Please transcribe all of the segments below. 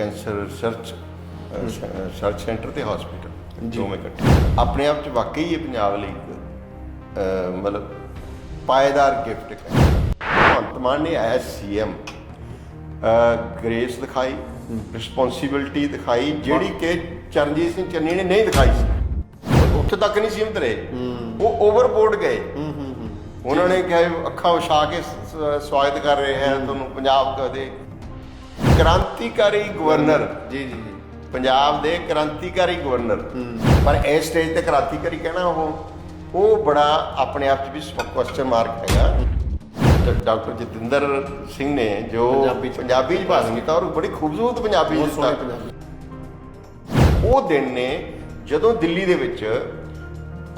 Cancer research centre ते hospital दोवें इकट्ठे अपने आप च वाकई ये पंजाब लई मतलब पायेदार गिफ्ट है। भगवंत मान ने एज CM ग्रेस दिखाई, रिस्पोंसिबिलिटी दिखाई जिहड़ी कि चरणजीत सिंह चन्नी ने नहीं दिखाई सी। उत्थे तक नहीं सीमित रहे, वो ओवरबोर्ड गए। उन्होंने कहा अखा विछा के स्वागत कर रहे हैं तुहानूं पंजाब दे क्रांतिकारी गवर्नर जी जी जी पंजाब दे क्रांतिकारी गवर्नर। पर इस स्टेज ते क्रांतिकारी कहना वो बड़ा अपने आप च भी क्वेश्चन मार्क हैगा। डॉक्टर जतिंदर सिंह ने जो पंजाबी च भाषण किया और बड़ी खूबसूरत पंजाबी वो दिन ने जदों दिल्ली दे विच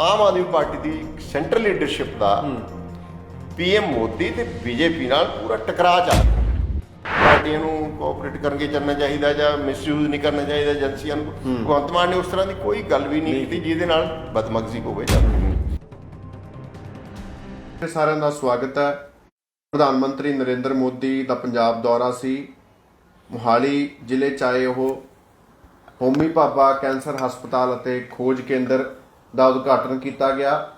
आम आदमी पार्टी की सेंट्रल लीडरशिप का PM मोदी ते BJP नाल पूरा टकरा चल पार्टियां नूं कोऑपरेट करके चलना चाहिए या मिसयूज नहीं करना चाहिए एजेंसियां नूं। भगवंत मान ने उस तरह की कोई गल भी नहीं की जिहदे नाल बदमगजी होवे। सारिਆਂ ਦਾ ਸਵਾਗਤ ਹੈ। ਪ੍ਰਧਾਨ ਮੰਤਰੀ ਨਰਿੰਦਰ ਮੋਦੀ ਦਾ ਪੰਜਾਬ ਦੌਰਾ ਸੀ। ਮੋਹਾਲੀ ਜ਼ਿਲ੍ਹੇ 'ਚ ਆਏ ਉਹ ਹੋਮੀ ਭਾਬਾ ਕੈਂਸਰ ਹਸਪਤਾਲ ਅਤੇ ਖੋਜ ਕੇਂਦਰ ਦਾ ਉਦਘਾਟਨ ਕੀਤਾ ਗਿਆ।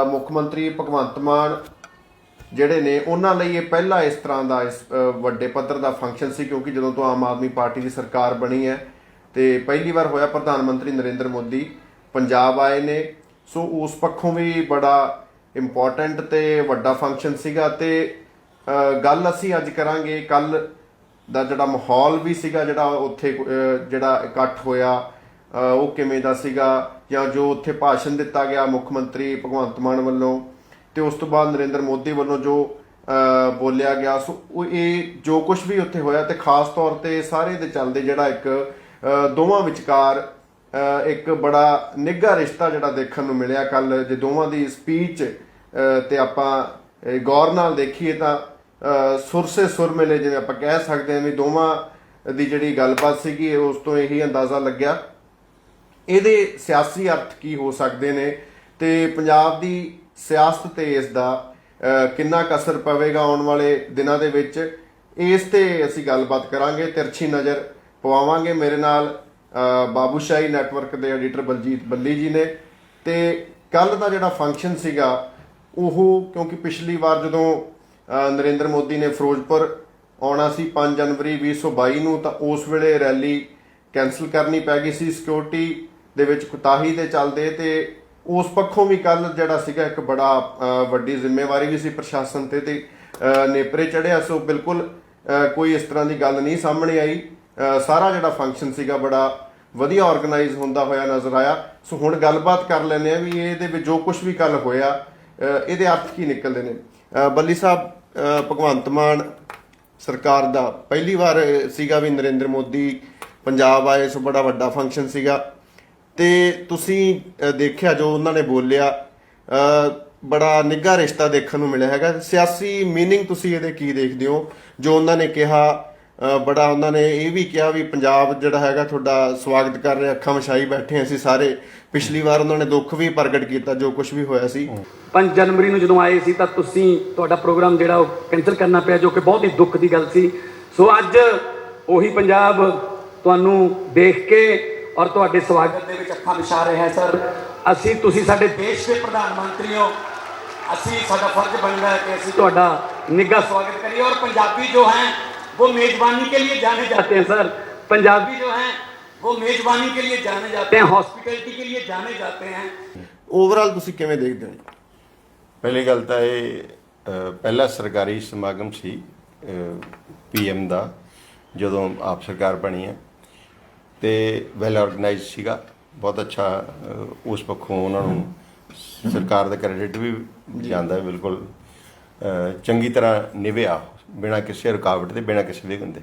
ਮੁੱਖ ਮੰਤਰੀ ਭਗਵੰਤ ਮਾਨ ਜਿਹੜੇ ਨੇ ਉਹਨਾਂ ਲਈ ਇਹ ਪਹਿਲਾ ਇਸ ਤਰ੍ਹਾਂ ਦਾ ਇਸ ਵੱਡੇ ਪੱਧਰ ਦਾ ਫੰਕਸ਼ਨ ਸੀ, ਕਿਉਂਕਿ ਜਦੋਂ ਤੋਂ ਆਮ ਆਦਮੀ ਪਾਰਟੀ ਦੀ ਸਰਕਾਰ ਬਣੀ ਹੈ ਤੇ ਪਹਿਲੀ ਵਾਰ ਹੋਇਆ ਪ੍ਰਧਾਨ ਮੰਤਰੀ ਨਰਿੰਦਰ ਮੋਦੀ ਪੰਜਾਬ ਆਏ ਨੇ। ਸੋ ਉਸ ਪੱਖੋਂ ਵੀ ਬੜਾ ਇੰਪੋਰਟੈਂਟ ਤੇ ਵੱਡਾ ਫੰਕਸ਼ਨ ਸੀਗਾ। ਤੇ ਗੱਲ ਅਸੀਂ ਅੱਜ ਕਰਾਂਗੇ ਕੱਲ ਦਾ ਜਿਹੜਾ ਮਾਹੌਲ ਵੀ ਸੀਗਾ, ਜਿਹੜਾ ਉੱਥੇ ਜਿਹੜਾ ਇਕੱਠ ਹੋਇਆ ਉਹ ਕਿਵੇਂ ਦਾ ਸੀਗਾ, ਜਾਂ ਜੋ ਉੱਥੇ ਭਾਸ਼ਣ ਦਿੱਤਾ ਗਿਆ ਮੁੱਖ ਮੰਤਰੀ ਭਗਵੰਤ ਮਾਨ ਵੱਲੋਂ ਤੇ ਉਸ ਤੋਂ ਬਾਅਦ ਨਰਿੰਦਰ ਮੋਦੀ ਵੱਲੋਂ ਜੋ ਬੋਲਿਆ ਗਿਆ। ਸੋ ਇਹ ਜੋ ਕੁਝ ਵੀ ਉੱਥੇ ਹੋਇਆ ਤੇ ਖਾਸ ਤੌਰ ਤੇ ਸਾਰੇ ਦੇ ਚੱਲਦੇ ਜਿਹੜਾ ਇੱਕ ਦੋਵਾਂ ਵਿਚਕਾਰ ਇੱਕ ਬੜਾ ਨਿੱਘਾ ਰਿਸ਼ਤਾ ਜਿਹੜਾ ਦੇਖਣ ਨੂੰ ਮਿਲਿਆ ਕੱਲ। ਜੇ ਦੋਵਾਂ ਦੀ ਸਪੀਚ ਤੇ ਆਪਾਂ ਗੌਰ ਨਾਲ ਦੇਖੀਏ ਤਾਂ ਸੁਰ ਸੇ ਸੁਰ ਮਿਲੇ, ਜਿਵੇਂ ਆਪਾਂ ਕਹਿ ਸਕਦੇ ਹਾਂ ਵੀ ਦੋਵਾਂ ਦੀ ਜਿਹੜੀ ਗੱਲਬਾਤ ਸੀਗੀ ਉਸ ਤੋਂ ਇਹੀ ਅੰਦਾਜ਼ਾ ਲੱਗਿਆ। ਇਹਦੇ ਸਿਆਸੀ ਅਰਥ ਕੀ ਹੋ ਸਕਦੇ ਨੇ ਤੇ ਪੰਜਾਬ ਦੀ ਸਿਆਸਤ ਤੇ ਇਸ ਦਾ ਕਿੰਨਾ ਕੁ ਅਸਰ ਪਵੇਗਾ ਆਉਣ ਵਾਲੇ ਦਿਨਾਂ ਦੇ ਵਿੱਚ, ਇਸ ਤੇ ਅਸੀਂ ਗੱਲਬਾਤ ਕਰਾਂਗੇ, ਤਿਰਛੀ ਨਜ਼ਰ ਪਵਾਵਾਂਗੇ। ਮੇਰੇ ਨਾਲ ਬਾਬੂਸ਼ਾਹੀ ਨੈਟਵਰਕ ਦੇ ਐਡੀਟਰ ਬਲਜੀਤ ਬੱਲੀ ਜੀ ਨੇ। ਤੇ ਕੱਲ ਦਾ ਜਿਹੜਾ ਫੰਕਸ਼ਨ ਸੀਗਾ ਉਹ, ਕਿਉਂਕਿ ਪਿਛਲੀ ਵਾਰ ਜਦੋਂ ਨਰਿੰਦਰ ਮੋਦੀ ਨੇ ਫਿਰੋਜ਼ਪੁਰ ਆਉਣਾ ਸੀ 5 ਜਨਵਰੀ 2022 ਨੂੰ, ਤਾਂ ਉਸ ਵੇਲੇ ਰੈਲੀ ਕੈਂਸਲ ਕਰਨੀ ਪੈ ਗਈ ਸੀ ਸਿਕਿਉਰਿਟੀ ਦੇ ਵਿੱਚ ਕੁਤਾਹੀ ਦੇ ਚੱਲਦੇ। ਤੇ ਉਸ ਪੱਖੋਂ ਵੀ ਕੱਲ ਜਿਹੜਾ ਸੀਗਾ ਇੱਕ ਬੜਾ ਵੱਡੀ ਜ਼ਿੰਮੇਵਾਰੀ ਵੀ ਸੀ ਪ੍ਰਸ਼ਾਸਨ ਤੇ ਨੇਪਰੇ ਚੜਿਆ। ਸੋ ਬਿਲਕੁਲ ਕੋਈ ਇਸ ਤਰ੍ਹਾਂ ਦੀ ਗੱਲ ਨਹੀਂ ਸਾਹਮਣੇ ਆਈ। ਸਾਰਾ ਜਿਹੜਾ ਫੰਕਸ਼ਨ ਸੀਗਾ ਬੜਾ ਵਧੀਆ ਆਰਗੇਨਾਈਜ਼ ਹੁੰਦਾ ਹੋਇਆ ਨਜ਼ਰ ਆਇਆ। ਸੋ ਹੁਣ ਗੱਲਬਾਤ ਕਰ ਲੈਂਦੇ ਆ ਵੀ ਇਹਦੇ ਵਿੱਚ ਜੋ ਕੁਝ ਵੀ ਕੱਲ ਹੋਇਆ ਇਹਦੇ ਅਰਥ ਕੀ ਨਿਕਲਦੇ ਨੇ। ਬੱਲੀ ਸਾਹਿਬ, ਭਗਵੰਤ ਮਾਨ ਸਰਕਾਰ ਦਾ ਪਹਿਲੀ ਵਾਰ ਸੀਗਾ ਵੀ ਨਰਿੰਦਰ ਮੋਦੀ ਪੰਜਾਬ ਆਏ, ਸੋ ਬੜਾ ਵੱਡਾ ਫੰਕਸ਼ਨ ਸੀਗਾ ਤੇ ਤੁਸੀਂ ਦੇਖਿਆ ਜੋ ਉਹਨਾਂ ਨੇ ਬੋਲਿਆ, ਬੜਾ ਨਿੱਘਾ ਰਿਸ਼ਤਾ ਦੇਖਣ ਨੂੰ ਮਿਲਿਆ ਹੈਗਾ। ਸਿਆਸੀ ਮੀਨਿੰਗ ਤੁਸੀਂ ਇਹਦੇ ਕੀ ਦੇਖਦੇ ਹੋ ਜੋ ਉਹਨਾਂ ਨੇ ਕਿਹਾ? ਬੜਾ ਉਹਨਾਂ ਨੇ ਇਹ ਵੀ ਕਿਹਾ ਵੀ ਪੰਜਾਬ ਜਿਹੜਾ ਹੈਗਾ ਤੁਹਾਡਾ ਸਵਾਗਤ ਕਰ ਰਿਹਾ, ਅੱਖਾਂ ਵਿਛਾਈ ਬੈਠੇ ਅਸੀਂ ਸਾਰੇ। ਪਿਛਲੀ ਵਾਰ ਉਹਨਾਂ ਨੇ ਦੁੱਖ ਵੀ ਪ੍ਰਗਟ ਕੀਤਾ ਜੋ ਕੁਝ ਵੀ ਹੋਇਆ ਸੀ। 5 ਜਨਵਰੀ ਨੂੰ ਜਦੋਂ ਆਏ ਸੀ ਤਾਂ ਤੁਹਾਡਾ ਪ੍ਰੋਗਰਾਮ ਜਿਹੜਾ ਉਹ ਕੈਂਸਲ ਕਰਨਾ ਪਿਆ, ਜੋ ਕਿ ਬਹੁਤ ਹੀ ਦੁੱਖ ਦੀ ਗੱਲ ਸੀ। ਸੋ ਅੱਜ ਉਹੀ ਪੰਜਾਬ ਤੁਹਾਨੂੰ ਦੇਖ ਕੇ ਔਰ ਤੁਹਾਡੇ ਸਵਾਗਤ ਦੇ ਵਿੱਚ ਅੱਖਾਂ ਵਿਛਾ ਰਿਹਾ ਹੈ। ਸਰ, ਤੁਸੀਂ ਸਾਡੇ ਦੇਸ਼ ਦੇ ਪ੍ਰਧਾਨ ਮੰਤਰੀ ਹੋ, ਸਾਡਾ ਫਰਜ਼ ਬਣਦਾ है कि ਅਸੀਂ ਤੁਹਾਡਾ ਨਿੱਘਾ ਸਵਾਗਤ ਕਰੀਏ। और पंजाबी जो हैं वो मेजबानी के लिए जाने जाते हैं। सर, पंजाबी जो हैं वो मेजबानी के लिए जाने जाते हैं, हॉस्पिटैलिटी के लिए जाने जाते हैं। ਓਵਰਆਲ ਤੁਸੀਂ ਕਿਵੇਂ ਦੇਖਦੇ ਹੋ? ਪਹਿਲੀ ਗੱਲ ਤਾਂ ਇਹ ਪਹਿਲਾ ਸਰਕਾਰੀ ਸਮਾਗਮ ਸੀ PM ਦਾ ਜਦੋਂ ਆਪ ਸਰਕਾਰ ਬਣੀ ਹੈ ਤੇ ਵੈਲ ਆਰਗੇਨਾਈਜ਼ ਸੀਗਾ, ਬਹੁਤ ਅੱਛਾ। ਉਸ ਪੱਖੋਂ ਉਹਨਾਂ ਨੂੰ ਸਰਕਾਰ ਦਾ ਕ੍ਰੈਡਿਟ ਵੀ ਜਾਂਦਾ, ਬਿਲਕੁਲ ਚੰਗੀ ਤਰ੍ਹਾਂ ਨਿਭਿਆ ਬਿਨਾਂ ਕਿਸੇ ਰੁਕਾਵਟ ਦੇ, ਬਿਨਾਂ ਕਿਸੇ ਵਿਘਨ ਦੇ।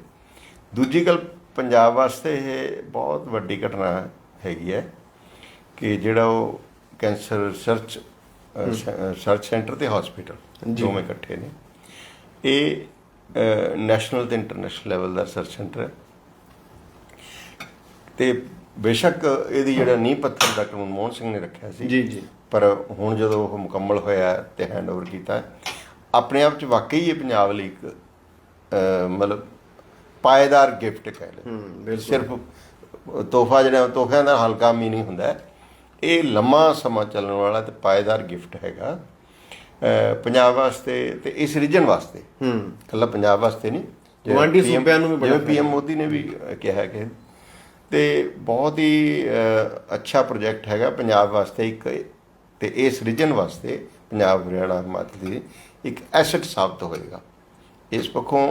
ਦੂਜੀ ਗੱਲ, ਪੰਜਾਬ ਵਾਸਤੇ ਇਹ ਬਹੁਤ ਵੱਡੀ ਘਟਨਾ ਹੈਗੀ ਹੈ ਕਿ ਜਿਹੜਾ ਉਹ ਕੈਂਸਰ ਰਿਸਰਚ ਸੈਂਟਰ ਤੇ ਹਸਪੀਟਲ ਦੋਵੇਂ ਇਕੱਠੇ ਨੇ। ਇਹ ਨੈਸ਼ਨਲ ਤੇ ਇੰਟਰਨੈਸ਼ਨਲ ਲੈਵਲ ਦਾ ਰਿਸਰਚ ਸੈਂਟਰ ਹੈ ਤੇ ਬੇਸ਼ੱਕ ਇਹਦੀ ਜਿਹੜਾ ਨੀਂਹ ਪੱਥਰ ਡਾਕਟਰ ਮਨਮੋਹਨ ਸਿੰਘ ਨੇ ਰੱਖਿਆ ਸੀ ਜੀ ਜੀ, ਪਰ ਹੁਣ ਜਦੋਂ ਉਹ ਮੁਕੰਮਲ ਹੋਇਆ ਤੇ ਹੈਂਡਓਵਰ ਕੀਤਾ, ਆਪਣੇ ਆਪ 'ਚ ਵਾਕਈ ਇਹ ਪੰਜਾਬ ਲਈ ਇੱਕ ਮਤਲਬ ਪਾਏਦਾਰ ਗਿਫਟ ਕਹਿ ਲਓ। ਸਿਰਫ ਤੋਹਫਾ ਜਿਹੜਾ ਤੋਹਫਿਆਂ ਦਾ ਹਲਕਾ ਮੀਨਿੰਗ ਹੁੰਦਾ ਹੈ, ਇਹ ਲੰਮਾ ਸਮਾਂ ਚੱਲਣ ਵਾਲਾ ਤੇ ਪਾਏਦਾਰ ਗਿਫਟ ਹੈਗਾ ਪੰਜਾਬ ਵਾਸਤੇ ਤੇ ਇਸ ਰੀਜਨ ਵਾਸਤੇ। ਇਕੱਲਾ ਪੰਜਾਬ ਵਾਸਤੇ ਨਹੀਂ, ਗੁਆਂਢੀ ਸੂਬਿਆਂ ਨੂੰ ਵੀ ਬੜਾ ਜਿਵੇਂ PM ਮੋਦੀ ਨੇ ਵੀ ਕਿਹਾ ਕਿ ਤੇ ਬਹੁਤ ਹੀ ਅੱਛਾ ਪ੍ਰੋਜੈਕਟ ਹੈਗਾ ਪੰਜਾਬ ਵਾਸਤੇ ਇੱਕ, ਤੇ ਇਸ ਰੀਜਨ ਵਾਸਤੇ ਪੰਜਾਬ ਹਰਿਆਣਾ ਹਿਮਾਚਲ ਦੀ ਇੱਕ ਐਸੈਟ ਸਾਬਤ ਹੋਏਗਾ। ਇਸ ਪੱਖੋਂ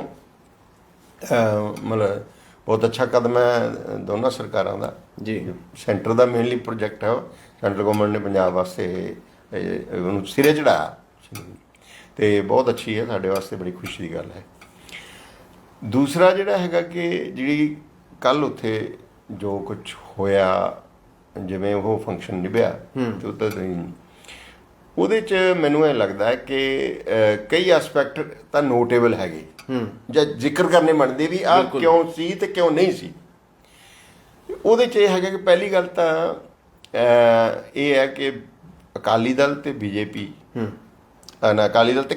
ਮਤਲਬ ਬਹੁਤ ਅੱਛਾ ਕਦਮ ਹੈ ਦੋਨਾਂ ਸਰਕਾਰਾਂ ਦਾ ਜੀ। ਸੈਂਟਰ ਦਾ ਮੇਨਲੀ ਪ੍ਰੋਜੈਕਟ ਹੈ, ਸੈਂਟਰਲ ਗਵਰਨਮੈਂਟ ਨੇ ਪੰਜਾਬ ਵਾਸਤੇ ਉਹਨੂੰ ਸਿਰੇ ਚੜਾਇਆ ਤੇ ਬਹੁਤ ਅੱਛੀ ਹੈ, ਸਾਡੇ ਵਾਸਤੇ ਬੜੀ ਖੁਸ਼ੀ ਦੀ ਗੱਲ ਹੈ। ਦੂਸਰਾ ਜਿਹੜਾ ਹੈਗਾ ਕਿ ਜਿਹੜੀ ਕੱਲ ਉੱਥੇ ਜੋ ਕੁਝ ਹੋਇਆ, ਜਿਵੇਂ ਉਹ ਫੰਕਸ਼ਨ ਨਿਭਿਆ ਤੇ ਉਹਦੇ 'ਚ ਮੈਨੂੰ ਇਹ ਲੱਗਦਾ ਹੈ ਕਿ ਕਈ ਐਸਪੈਕਟ ਤਾਂ ਨੋਟੇਬਲ ਹੈਗੇ ਜਾਂ ਜ਼ਿਕਰ ਕਰਨੇ ਬਣਦੇ ਵੀ ਆਹ ਕਿਉਂ ਸੀ ਤੇ ਕਿਉਂ ਨਹੀਂ ਸੀ। ਉਹਦੇ 'ਚ ਇਹ ਹੈਗਾ ਕਿ ਪਹਿਲੀ ਗੱਲ ਤਾਂ ਇਹ ਹੈ ਕਿ ਅਕਾਲੀ ਦਲ ਤੇ BJP, ਅਕਾਲੀ ਦਲ ਤੇ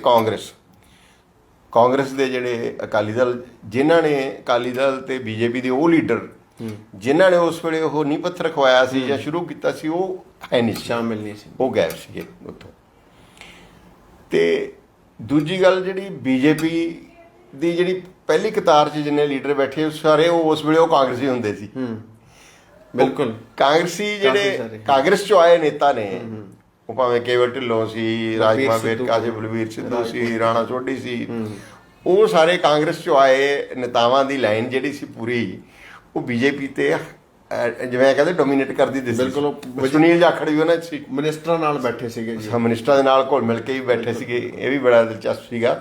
ਕਾਂਗਰਸ ਦੇ ਜਿਹੜੇ ਅਕਾਲੀ ਦਲ, ਜਿਨ੍ਹਾਂ ਨੇ ਅਕਾਲੀ ਦਲ ਤੇ BJP ਦੇ ਉਹ ਲੀਡਰ ਜਿਨ੍ਹਾਂ ਨੇ ਉਸ ਵੇਲੇ ਉਹ ਨੀਂਹ ਪੱਥਰ ਰਖਵਾਇਆ ਸੀ ਜਾਂ ਸ਼ੁਰੂ ਕੀਤਾ ਸੀ, ਉਹ ਹੈ ਨਹੀਂ ਸੀ, ਸ਼ਾਮਿਲ ਨਹੀਂ ਸੀ, ਉਹ ਗਾਇਬ ਸੀਗੇ ਉੱਥੋਂ। ਤੇ ਦੂਜੀ ਗੱਲ ਜਿਹੜੀ BJP ਦੀ ਜਿਹੜੀ ਪਹਿਲੀ ਕਤਾਰ 'ਚ ਜਿੰਨੇ ਲੀਡਰ ਬੈਠੇ ਸਾਰੇ ਉਹ ਉਸ ਵੇਲੇ ਉਹ ਕਾਂਗਰਸੀ ਹੁੰਦੇ ਸੀ। ਬਿਲਕੁਲ ਕਾਂਗਰਸੀ ਜਿਹੜੇ ਕਾਂਗਰਸ 'ਚੋਂ ਆਏ ਨੇਤਾ ਨੇ, ਉਹ ਭਾਵੇਂ ਕੇਵਲ ਢਿੱਲੋਂ ਸੀ, ਰਾਜਕੁਮਾਰ ਵੇਰਕਾ ਸੀ, ਬਲਵੀਰ ਸਿੱਧੂ ਸੀ, ਰਾਣਾ ਸੋਢੀ ਸੀ, ਉਹ ਸਾਰੇ ਕਾਂਗਰਸ 'ਚੋਂ ਆਏ ਨੇਤਾਵਾਂ ਦੀ ਲਾਈਨ ਜਿਹੜੀ ਸੀ ਪੂਰੀ ਉਹ BJP ਤੇ ਜਿਵੇਂ ਕਹਿੰਦੇ ਡੋਮੀਨੇਟ ਕਰਦੀ ਦਿਸਦੀ। ਬਿਲਕੁਲ ਸੁਨੀਲ ਜਾਖੜ ਵੀ ਉਹਨਾਂ ਸੀ, ਮਿਨਿਸਟਰਾਂ ਨਾਲ ਬੈਠੇ ਸੀਗੇ ਜੀ, ਮਿਨਿਸਟਰਾਂ ਦੇ ਨਾਲ ਘੁਲ ਮਿਲ ਕੇ ਵੀ ਬੈਠੇ ਸੀਗੇ, ਇਹ ਵੀ ਬੜਾ ਦਿਲਚਸਪ ਸੀਗਾ।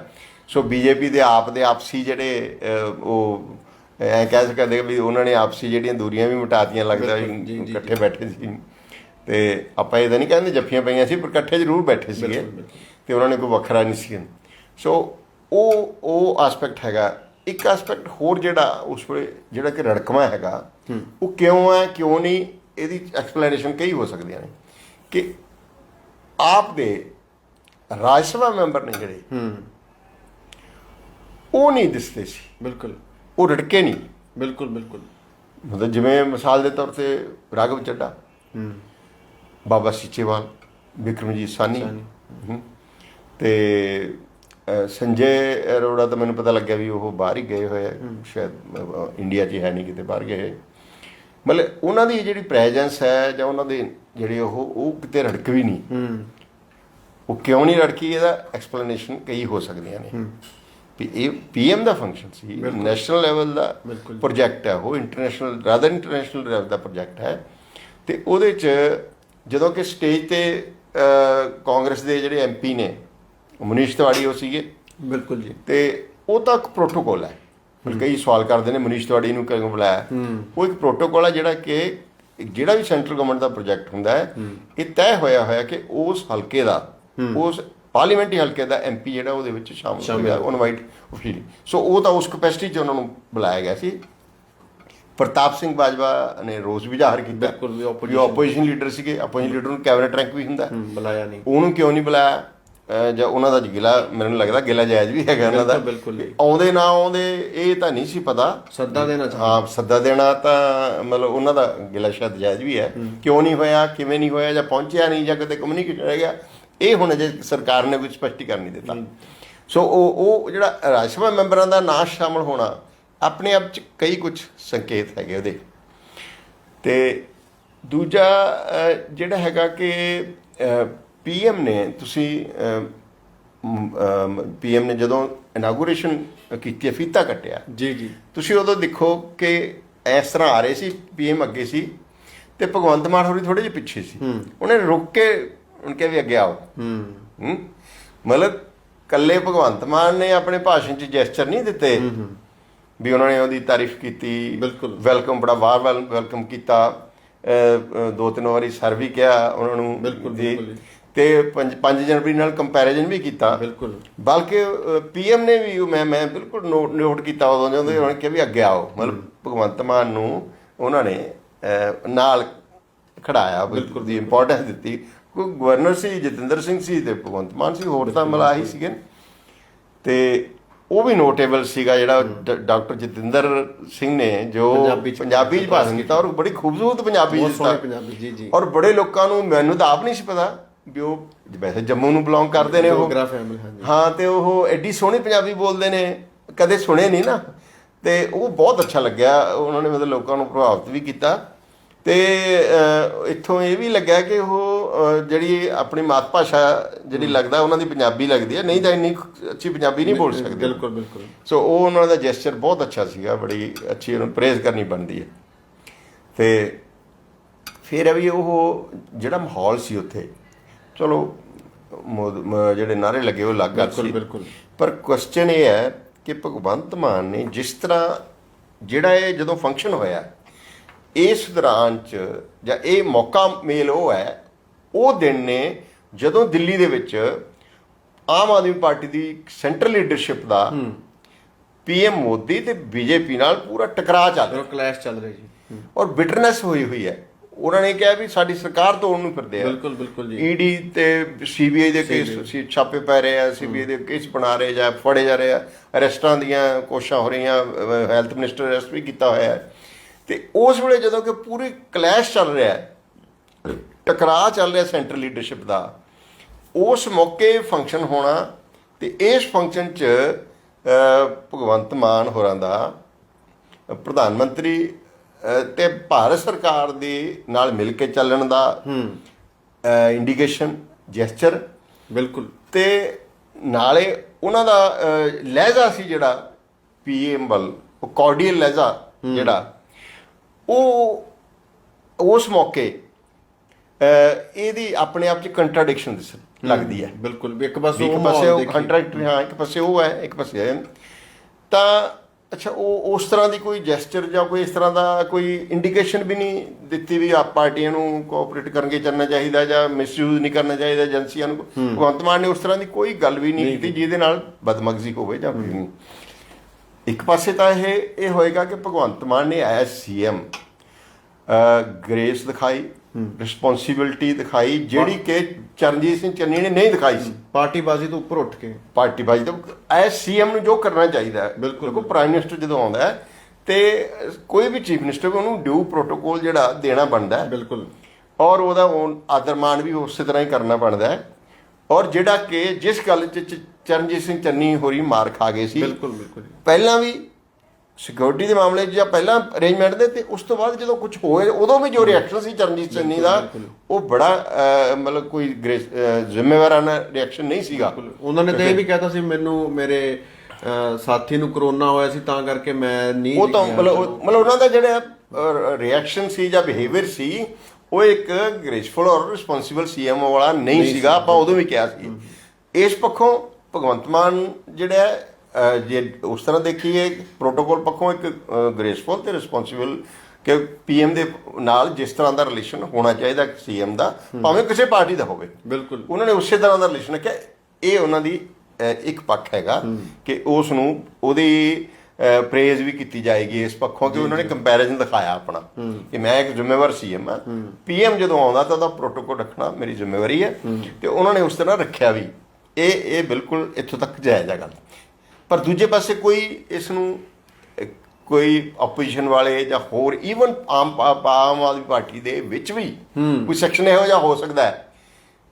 ਸੋ BJP ਦੇ ਆਪਸੀ ਜਿਹੜੇ ਉਹ ਐਂ ਕਹਿ ਸਕਦੇ ਵੀ ਉਹਨਾਂ ਨੇ ਆਪਸੀ ਜਿਹੜੀਆਂ ਦੂਰੀਆਂ ਵੀ ਮਿਟਾਤੀਆਂ, ਲੱਗਦਾ ਇਕੱਠੇ ਬੈਠੇ ਸੀ। ਤੇ ਆਪਾਂ ਇਹ ਤਾਂ ਨਹੀਂ ਕਹਿੰਦੇ ਜੱਫੀਆਂ ਪਈਆਂ ਸੀ, ਪਰ ਇਕੱਠੇ ਜ਼ਰੂਰ ਬੈਠੇ ਸੀਗੇ ਤੇ ਉਹਨਾਂ ਨੇ ਕੋਈ ਵੱਖਰਾ ਨਹੀਂ ਸੀ। ਸੋ ਉਹ ਆਸਪੈਕਟ ਹੈਗਾ। ਇੱਕ ਆਸਪੈਕਟ ਹੋਰ ਜਿਹੜਾ ਉਸ ਵੇਲੇ ਜਿਹੜਾ ਕਿ ਰੜਕਵਾਂ ਹੈਗਾ, ਉਹ ਕਿਉਂ ਹੈ ਕਿਉਂ ਨਹੀਂ, ਇਹਦੀ ਐਕਸਪਲੇਨੇਸ਼ਨ ਕਈ ਹੋ ਸਕਦੀਆਂ ਨੇ। ਕਿ ਆਪ ਦੇ ਰਾਜ ਸਭਾ ਮੈਂਬਰ ਨੇ ਜਿਹੜੇ ਉਹ ਨਹੀਂ ਦਿਸਦੇ ਸੀ, ਬਿਲਕੁਲ ਉਹ ਰੜਕੇ ਨਹੀਂ, ਬਿਲਕੁਲ ਮਤਲਬ ਜਿਵੇਂ ਮਿਸਾਲ ਦੇ ਤੌਰ ਤੇ ਰਾਘਵ ਚੱਡਾ, ਬਾਬਾ ਸੀਚੇਵਾਲ, ਬਿਕਰਮਜੀਤ ਸਾਨੀ ਤੇ ਸੰਜੇ ਅਰੋੜਾ ਤਾਂ ਮੈਨੂੰ ਪਤਾ ਲੱਗਿਆ ਵੀ ਉਹ ਬਾਹਰ ਹੀ ਗਏ ਹੋਏ, ਸ਼ਾਇਦ ਇੰਡੀਆ 'ਚ ਹੈ ਨਹੀਂ, ਕਿਤੇ ਬਾਹਰ ਗਏ। ਮਤਲਬ ਉਹਨਾਂ ਦੀ ਜਿਹੜੀ ਪ੍ਰੈਜੈਂਸ ਹੈ ਜਾਂ ਉਹਨਾਂ ਦੇ ਜਿਹੜੇ ਉਹ ਕਿਤੇ ਰੜਕ ਵੀ ਨਹੀਂ। ਉਹ ਕਿਉਂ ਨਹੀਂ ਰੜਕੀ, ਇਹਦਾ ਐਕਸਪਲੇਨੇਸ਼ਨ ਕਈ ਹੋ ਸਕਦੀਆਂ ਨੇ। ਵੀ ਇਹ PM ਦਾ ਫੰਕਸ਼ਨ ਸੀ, ਨੈਸ਼ਨਲ ਲੈਵਲ ਦਾ ਪ੍ਰੋਜੈਕਟ ਹੈ, ਉਹ ਇੰਟਰਨੈਸ਼ਨਲ ਲੈਵਲ ਦਾ ਪ੍ਰੋਜੈਕਟ ਹੈ। ਤੇ ਉਹਦੇ 'ਚ ਜਦੋਂ ਕਿ ਸਟੇਜ ਤੇ ਕਾਂਗਰਸ ਦੇ ਜਿਹੜੇ MP ਨੇ, ਮਨੀਸ਼ ਤਿਵਾੜੀ ਉਹ ਸੀਗੇ, ਬਿਲਕੁਲ ਜੀ, ਤੇ ਉਹ ਤਾਂ ਇੱਕ ਪ੍ਰੋਟੋਕੋਲ ਹੈ। ਕਈ ਸਵਾਲ ਕਰਦੇ ਨੇ ਮਨੀਸ਼ ਤਿਵਾੜੀ ਨੂੰ ਕਿਉਂ ਬੁਲਾਇਆ, ਉਹ ਇੱਕ ਪ੍ਰੋਟੋਕੋਲ ਹੈ ਜਿਹੜਾ ਕਿ ਜਿਹੜਾ ਵੀ ਸੈਂਟਰਲ ਗਵਰਨਮੈਂਟ ਦਾ ਪ੍ਰੋਜੈਕਟ ਹੁੰਦਾ ਹੈ, ਇਹ ਤੈਅ ਹੋਇਆ ਕਿ ਉਸ ਹਲਕੇ ਦਾ, ਉਸ ਪਾਰਲੀਮੈਂਟਰੀ ਹਲਕੇ ਦਾ MP ਜਿਹੜਾ ਉਹਦੇ ਵਿੱਚ ਸ਼ਾਮਲ ਹੋਏਗਾ, ਇਨਵਾਈਟ ਓਫੀਸ਼ੀਅਲੀ। ਸੋ ਉਹ ਤਾਂ ਉਸ ਕਪੈਸਿਟੀ 'ਚ ਉਹਨਾਂ ਨੂੰ ਬੁਲਾਇਆ ਗਿਆ ਸੀ। ਪ੍ਰਤਾਪ ਸਿੰਘ ਬਾਜਵਾ ਨੇ ਰੋਸ ਵੀ ਜ਼ਾਹਰ ਕੀਤਾ ਵੀ ਆਪੋਜੀਸ਼ਨ ਲੀਡਰ ਸੀਗੇ, ਆਪੋਜੀਸ਼ਨ ਲੀਡਰ ਨੂੰ ਕੈਬਨਿਟ ਰੈਂਕ ਵੀ ਹੁੰਦਾ, ਬੁਲਾਇਆ ਨਹੀਂ, ਉਹਨੂੰ ਕਿਉਂ ਨਹੀਂ ਬੁਲਾਇਆ? ਜਾਂ ਉਹਨਾਂ ਦਾ ਗਿਲਾ, ਮੈਨੂੰ ਲੱਗਦਾ ਗਿਲਾ ਜਾਇਜ਼ ਵੀ ਹੈਗਾ ਉਹਨਾਂ ਦਾ, ਆਉਂਦੇ ਨਾ ਆਉਂਦੇ ਇਹ ਤਾਂ ਨਹੀਂ ਸੀ ਪਤਾ, ਸੱਦਾ ਦੇਣਾ, ਹਾਂ ਸੱਦਾ ਦੇਣਾ ਤਾਂ ਮਤਲਬ ਉਹਨਾਂ ਦਾ ਗਿਲਾ ਸ਼ਾਇਦ ਜਾਇਜ਼ ਵੀ ਹੈ। ਕਿਉਂ ਨਹੀਂ ਹੋਇਆ, ਕਿਵੇਂ ਨਹੀਂ ਹੋਇਆ, ਜਾਂ ਪਹੁੰਚਿਆ ਨਹੀਂ, ਜਾਂ ਕਿਤੇ ਕਮਿਊਨੀਕੇਟ ਰਹਿ ਗਿਆ, ਇਹ ਹੁਣ ਅਜੇ ਸਰਕਾਰ ਨੇ ਕੋਈ ਸਪਸ਼ਟੀਕਰਨ ਨਹੀਂ ਦਿੱਤਾ। ਸੋ ਉਹ ਜਿਹੜਾ ਰਾਜ ਸਭਾ ਮੈਂਬਰਾਂ ਦਾ ਨਾ ਸ਼ਾਮਲ ਹੋਣਾ ਆਪਣੇ ਆਪ 'ਚ ਕਈ ਕੁਝ ਸੰਕੇਤ ਹੈਗੇ ਉਹਦੇ। ਤੇ ਦੂਜਾ ਜਿਹੜਾ ਹੈਗਾ ਕਿ PM ਨੇ, ਤੁਸੀਂ PM ਨੇ ਜਦੋਂ ਇਨਾਗੂਰੇਸ਼ਨ ਕੀਤੀ, ਫੀਤਾ ਕੱਟਿਆ ਜੀ, ਤੁਸੀਂ ਉਦੋਂ ਦੇਖੋ ਕਿ ਇਸ ਤਰ੍ਹਾਂ ਆ ਰਹੇ ਸੀ, PM ਅੱਗੇ ਸੀ ਤੇ ਭਗਵੰਤ ਮਾਨ ਹੋਰੀ ਥੋੜੇ ਜਿਹੇ ਪਿੱਛੇ ਸੀ। ਉਹਨੇ ਰੁਕ ਕੇ ਉਹਨੇ ਕਿਹਾ ਵੀ ਅੱਗੇ ਆਓ। ਮਤਲਬ ਕੱਲੇ ਭਗਵੰਤ ਮਾਨ ਨੇ ਆਪਣੇ ਭਾਸ਼ਣ 'ਚ ਜੈਸਚਰ ਨਹੀਂ ਦਿੱਤੇ ਵੀ ਉਹਨਾਂ ਨੇ ਉਹਦੀ ਤਾਰੀਫ ਕੀਤੀ, ਵੈਲਕਮ, ਬੜਾ ਵਾਰ ਵੈਲਕਮ ਕੀਤਾ, 2-3 ਵਾਰੀ ਸਰ ਵੀ ਕਿਹਾ ਉਹਨਾਂ ਨੂੰ ਜੀ, ਤੇ 5 ਜਨਵਰੀ ਨਾਲ ਕੰਪੈਰੀਜ਼ਨ ਵੀ ਕੀਤਾ। ਬਲਕਿ PM ਨੇ ਵੀ ਮੈਂ ਬਿਲਕੁਲ ਨੋਟ ਕੀਤਾ ਉਦੋਂ ਜਦੋਂ ਉਹਨਾਂ ਨੇ ਕਿਹਾ ਵੀ ਅੱਗੇ ਆਓ। ਮਤਲਬ ਭਗਵੰਤ ਮਾਨ ਨੂੰ ਉਹਨਾਂ ਨੇ ਨਾਲ ਖੜਾਇਆ, ਬਿਲਕੁਲ ਦੀ ਇੰਪੋਰਟੈਂਸ ਦਿੱਤੀ। ਕੋਈ ਗਵਰਨਰ ਸੀ, ਜਤਿੰਦਰ ਸਿੰਘ ਸੀ ਤੇ ਭਗਵੰਤ ਮਾਨ ਸੀ, ਹੋਰ ਤਾਂ ਮਤਲਬ ਆਹੀ ਸੀਗੇ। ਤੇ ਉਹ ਵੀ ਨੋਟੇਬਲ ਸੀਗਾ, ਜਿਹੜਾ ਡਾਕਟਰ ਜਤਿੰਦਰ ਸਿੰਘ ਨੇ ਜੋ ਪੰਜਾਬੀ 'ਚ ਭਾਸ਼ਣ ਕੀਤਾ, ਔਰ ਬੜੀ ਖੂਬਸੂਰਤ ਪੰਜਾਬੀ ਜੀ ਜੀ, ਔਰ ਬੜੇ ਲੋਕਾਂ ਨੂੰ, ਮੈਨੂੰ ਤਾਂ ਆਪ ਨਹੀਂ ਸੀ ਪਤਾ ਵੀ ਉਹ ਵੈਸੇ ਜੰਮੂ ਨੂੰ ਬਿਲੋਂਗ ਕਰਦੇ ਨੇ ਉਹ, ਹਾਂ, ਤੇ ਉਹ ਐਡੀ ਸੋਹਣੀ ਪੰਜਾਬੀ ਬੋਲਦੇ ਨੇ, ਕਦੇ ਸੁਣੇ ਨਹੀਂ ਨਾ, ਤੇ ਉਹ ਬਹੁਤ ਅੱਛਾ ਲੱਗਿਆ। ਉਹਨਾਂ ਨੇ ਮਤਲਬ ਲੋਕਾਂ ਨੂੰ ਪ੍ਰਭਾਵਿਤ ਵੀ ਕੀਤਾ, ਤੇ ਇੱਥੋਂ ਇਹ ਵੀ ਲੱਗਿਆ ਕਿ ਉਹ ਜਿਹੜੀ ਆਪਣੀ ਮਾਤ ਭਾਸ਼ਾ ਜਿਹੜੀ ਲੱਗਦਾ ਉਹਨਾਂ ਦੀ ਪੰਜਾਬੀ ਲੱਗਦੀ ਹੈ, ਨਹੀਂ ਤਾਂ ਇੰਨੀ ਅੱਛੀ ਪੰਜਾਬੀ ਨਹੀਂ ਬੋਲ ਸਕਦੇ। ਬਿਲਕੁਲ ਬਿਲਕੁਲ। ਸੋ ਉਹ ਉਹਨਾਂ ਦਾ ਜੈਸਚਰ ਬਹੁਤ ਅੱਛਾ ਸੀਗਾ, ਬੜੀ ਅੱਛੀ ਉਹਨੂੰ ਪ੍ਰੇਜ਼ ਕਰਨੀ ਬਣਦੀ ਹੈ। ਤੇ ਫਿਰ ਵੀ ਉਹ ਜਿਹੜਾ ਮਾਹੌਲ ਸੀ ਉੱਥੇ, ਚਲੋ ਜਿਹੜੇ ਨਾਅਰੇ ਲੱਗੇ ਉਹ ਅਲੱਗ ਗੱਲ ਸੀ, ਬਿਲਕੁਲ। ਪਰ ਕੁਐਸਚਨ ਇਹ ਹੈ ਕਿ ਭਗਵੰਤ ਮਾਨ ਨੇ ਜਿਸ ਤਰ੍ਹਾਂ ਜਿਹੜਾ ਇਹ ਜਦੋਂ ਫੰਕਸ਼ਨ ਹੋਇਆ ਇਸ ਦੌਰਾਨ 'ਚ, ਜਾਂ ਇਹ ਮੌਕਾ ਮੇਲ ਉਹ ਹੈ ਉਹ ਦਿਨ ਨੇ ਜਦੋਂ ਦਿੱਲੀ ਦੇ ਵਿੱਚ ਆਮ ਆਦਮੀ ਪਾਰਟੀ ਦੀ ਸੈਂਟਰਲ ਲੀਡਰਸ਼ਿਪ ਦਾ PM ਮੋਦੀ ਤੇ BJP ਨਾਲ ਪੂਰਾ ਟਕਰਾਅ ਚੱਲ ਰਿਹਾ, ਕਲੈਸ਼ ਚੱਲ ਰਿਹਾ ਜੀ, ਔਰ ਬਿਟਰਨੈਸ ਹੋਈ ਹੈ। ਉਹਨਾਂ ਨੇ ਕਿਹਾ ਵੀ ਸਾਡੀ ਸਰਕਾਰ ਤੋੜਨ ਨੂੰ ਫਿਰਦੇ ਆ। ਬਿਲਕੁਲ ਬਿਲਕੁਲ ਜੀ। ED ਤੇ CBI ਦੇ ਕੇਸ ਛਾਪੇ ਪੈ ਰਹੇ ਆ, CBI ਦੇ ਕੇਸ ਬਣਾ ਰਹੇ ਜਾਂ ਫੜੇ ਜਾ ਰਹੇ ਆ, ਅਰੈਸਟਾਂ ਦੀਆਂ ਕੋਸ਼ਿਸ਼ਾਂ ਹੋ ਰਹੀਆਂ, ਹੈਲਥ ਮਿਨਿਸਟਰ ਅਰੈਸਟ ਵੀ ਕੀਤਾ ਹੋਇਆ ਹੈ। ਤੇ ਉਸ ਵੇਲੇ ਜਦੋਂ ਕਿ ਪੂਰੀ ਕਲੈਸ਼ ਚੱਲ ਰਿਹਾ, ਟਕਰਾਅ ਚੱਲ ਰਿਹਾ ਸੈਂਟਰਲ ਲੀਡਰਸ਼ਿਪ ਦਾ, ਉਸ ਮੌਕੇ ਫੰਕਸ਼ਨ ਹੋਣਾ, ਤੇ ਇਸ ਫੰਕਸ਼ਨ 'ਚ ਭਗਵੰਤ ਮਾਨ ਹੋਰਾਂ ਦਾ ਪ੍ਰਧਾਨ ਮੰਤਰੀ ਤੇ ਭਾਰਤ ਸਰਕਾਰ ਦੇ ਨਾਲ ਮਿਲ ਕੇ ਚੱਲਣ ਦਾ ਇੰਡੀਕੇਸ਼ਨ, ਜੈਸਚਰ, ਬਿਲਕੁਲ। ਤੇ ਨਾਲੇ ਉਹਨਾਂ ਦਾ ਲਹਿਜ਼ਾ ਸੀ ਜਿਹੜਾ PM ਵੱਲ, ਉਹ ਕਾਰਡੀਅਲ ਲਹਿਜ਼ਾ ਜਿਹੜਾ, ਉਹ ਉਸ ਮੌਕੇ ਇਹਦੀ ਆਪਣੇ ਆਪ 'ਚ ਕੰਟਰਾਡਿਕਸ਼ਨ ਲੱਗਦੀ ਹੈ। ਬਿਲਕੁਲ, ਇੱਕ ਪਾਸੇ ਉਹ ਕੰਟਰਾਡਿਕਟਰੀ, ਹਾਂ, ਇੱਕ ਪਾਸੇ ਉਹ ਹੈ, ਇੱਕ ਪਾਸੇ ਹੈ। ਤਾਂ ਅੱਛਾ, ਉਹ ਉਸ ਤਰ੍ਹਾਂ ਦੀ ਕੋਈ ਜੈਸਚਰ ਜਾਂ ਕੋਈ ਇਸ ਤਰ੍ਹਾਂ ਦਾ ਕੋਈ ਇੰਡੀਕੇਸ਼ਨ ਵੀ ਨਹੀਂ ਦਿੱਤੀ ਵੀ ਆਪ ਪਾਰਟੀਆਂ ਨੂੰ ਕੋਆਪਰੇਟ ਕਰਕੇ ਚੱਲਣਾ ਚਾਹੀਦਾ ਜਾਂ ਮਿਸਯੂਜ਼ ਨਹੀਂ ਕਰਨਾ ਚਾਹੀਦਾ ਏਜੰਸੀਆਂ ਨੂੰ। ਭਗਵੰਤ ਮਾਨ ਨੇ ਉਸ ਤਰ੍ਹਾਂ ਦੀ ਕੋਈ ਗੱਲ ਵੀ ਨਹੀਂ ਕੀਤੀ ਜਿਹਦੇ ਨਾਲ ਬਦਮਗਜ਼ੀ ਹੋਵੇ ਜਾਂ ਕੋਈ ਨਹੀਂ। ਇੱਕ ਪਾਸੇ ਤਾਂ ਇਹ ਹੋਏਗਾ ਕਿ ਭਗਵੰਤ ਮਾਨ ਨੇ ਐਜ਼ CM ਗ੍ਰੇਸ ਦਿਖਾਈ, ਰਿਸਪੌਂਸਿਬਿਲਿਟੀ ਦਿਖਾਈ, ਜਿਹੜੀ ਕਿ ਚਰਨਜੀਤ ਸਿੰਘ ਚੰਨੀ ਨੇ ਨਹੀਂ ਦਿਖਾਈ ਸੀ। ਪਾਰਟੀਬਾਜ਼ੀ ਤੋਂ ਉੱਪਰ ਉੱਠ ਕੇ, ਪਾਰਟੀਬਾਜ਼ੀ ਤੋਂ ਐਜ਼ CM ਨੂੰ ਜੋ ਕਰਨਾ ਚਾਹੀਦਾ ਹੈ। ਬਿਲਕੁਲ। ਦੇਖੋ, ਪ੍ਰਾਈਮ ਮਿਨਿਸਟਰ ਜਦੋਂ ਆਉਂਦਾ ਹੈ ਤੇ ਕੋਈ ਵੀ ਚੀਫ ਮਿਨਿਸਟਰ ਉਹਨੂੰ ਡਿਊ ਪ੍ਰੋਟੋਕੋਲ ਜਿਹੜਾ ਦੇਣਾ ਬਣਦਾ ਹੈ। ਬਿਲਕੁਲ। ਔਰ ਉਹਦਾ ਆਦਰ ਮਾਣ ਵੀ ਉਸੇ ਤਰ੍ਹਾਂ ਹੀ ਕਰਨਾ ਬਣਦਾ ਹੈ। ਔਰ ਜਿਹੜਾ ਕਿ ਜਿਸ ਗੱਲ 'ਚ ਚਰਨਜੀਤ ਸਿੰਘ ਚੰਨੀ ਹੋਰੀ ਮਾਰ ਖਾ ਗਏ ਸੀ, ਬਿਲਕੁਲ ਬਿਲਕੁਲ, ਪਹਿਲਾਂ ਵੀ ਸਿਕਿਉਰਿਟੀ ਦੇ ਮਾਮਲੇ 'ਚ ਜਾਂ ਪਹਿਲਾਂ ਅਰੇਂਜਮੈਂਟ ਦੇ, ਤੇ ਉਸ ਤੋਂ ਬਾਅਦ ਜਦੋਂ ਕੁਝ ਹੋਏ ਉਦੋਂ ਵੀ ਜੋ ਰਿਐਕਸ਼ਨ ਸੀ ਚਰਨਜੀਤ ਚੰਨੀ ਦਾ, ਉਹ ਬੜਾ ਮਤਲਬ ਕੋਈ ਜ਼ਿੰਮੇਵਾਰਾਨਾ ਰਿਐਕਸ਼ਨ ਨਹੀਂ ਸੀਗਾ। ਉਹਨਾਂ ਨੇ ਤਾਂ ਇਹ ਵੀ ਕਹਿਤਾ ਸੀ, ਮੈਨੂੰ ਮੇਰੇ ਸਾਥੀ ਨੂੰ ਕਰੋਨਾ ਹੋਇਆ ਸੀ ਤਾਂ ਕਰਕੇ ਮੈਂ ਨਹੀਂ, ਉਹ ਤਾਂ ਮਤਲਬ ਉਹਨਾਂ ਦਾ ਜਿਹੜਾ ਰਿਐਕਸ਼ਨ ਸੀ ਜਾਂ ਬਿਹੇਵੀਅਰ ਸੀ, ਉਹ ਇੱਕ ਗ੍ਰੇਸਫੁਲ ਔਰ ਰਿਸਪੌਂਸਿਬਲ CM ਵਾਲਾ ਨਹੀਂ ਸੀਗਾ। ਆਪਾਂ ਉਦੋਂ ਵੀ ਕਿਹਾ ਸੀ। ਇਸ ਪੱਖੋਂ ਭਗਵੰਤ ਮਾਨ ਜਿਹੜਾ ਜੇ ਉਸ ਤਰ੍ਹਾਂ ਦੇਖੀਏ ਪ੍ਰੋਟੋਕੋਲ ਪੱਖੋਂ ਇੱਕ ਗ੍ਰੇਸਫੁਲ ਤੇ ਰਿਸਪੌਂਸਿਬਲ ਕਿ PM ਦੇ ਨਾਲ ਜਿਸ ਤਰ੍ਹਾਂ ਦਾ ਰਿਲੇਸ਼ਨ ਹੋਣਾ ਚਾਹੀਦਾ CM ਦਾ, ਭਾਵੇਂ ਕਿਸੇ ਪਾਰਟੀ ਦਾ ਹੋਵੇ, ਬਿਲਕੁਲ ਉਹਨਾਂ ਨੇ ਉਸੇ ਤਰ੍ਹਾਂ ਦਾ ਰਿਲੇਸ਼ਨ ਰੱਖਿਆ। ਇਹ ਉਹਨਾਂ ਦੀ ਇੱਕ ਪੱਖ ਹੈਗਾ ਕਿ ਉਸ ਨੂੰ ਉਹਦੀ ਪ੍ਰੇਜ਼ ਵੀ ਕੀਤੀ ਜਾਏਗੀ ਇਸ ਪੱਖੋਂ ਕਿ ਉਹਨਾਂ ਨੇ ਕੰਪੈਰੀਜ਼ਨ ਦਿਖਾਇਆ ਆਪਣਾ ਕਿ ਮੈਂ ਇੱਕ ਜ਼ਿੰਮੇਵਾਰ CM ਹਾਂ, PM ਜਦੋਂ ਆਉਂਦਾ ਤਾਂ ਉਹਦਾ ਪ੍ਰੋਟੋਕੋਲ ਰੱਖਣਾ ਮੇਰੀ ਜ਼ਿੰਮੇਵਾਰੀ ਹੈ, ਤੇ ਉਹਨਾਂ ਨੇ ਉਸ ਤਰ੍ਹਾਂ ਰੱਖਿਆ ਵੀ। ਇਹ ਬਿਲਕੁਲ ਇੱਥੋਂ ਤੱਕ ਜਾਇਜ਼ ਹੈ ਗੱਲ। ਪਰ ਦੂਜੇ ਪਾਸੇ ਕੋਈ ਇਸ ਨੂੰ ਕੋਈ ਆਪੋਜੀਸ਼ਨ ਵਾਲੇ ਜਾਂ ਹੋਰ ਈਵਨ ਆਮ ਆਦਮੀ ਪਾਰਟੀ ਦੇ ਵਿੱਚ ਵੀ ਕੋਈ ਸੈਕਸ਼ਨ ਇਹੋ ਜਿਹਾ ਹੋ ਸਕਦਾ ਹੈ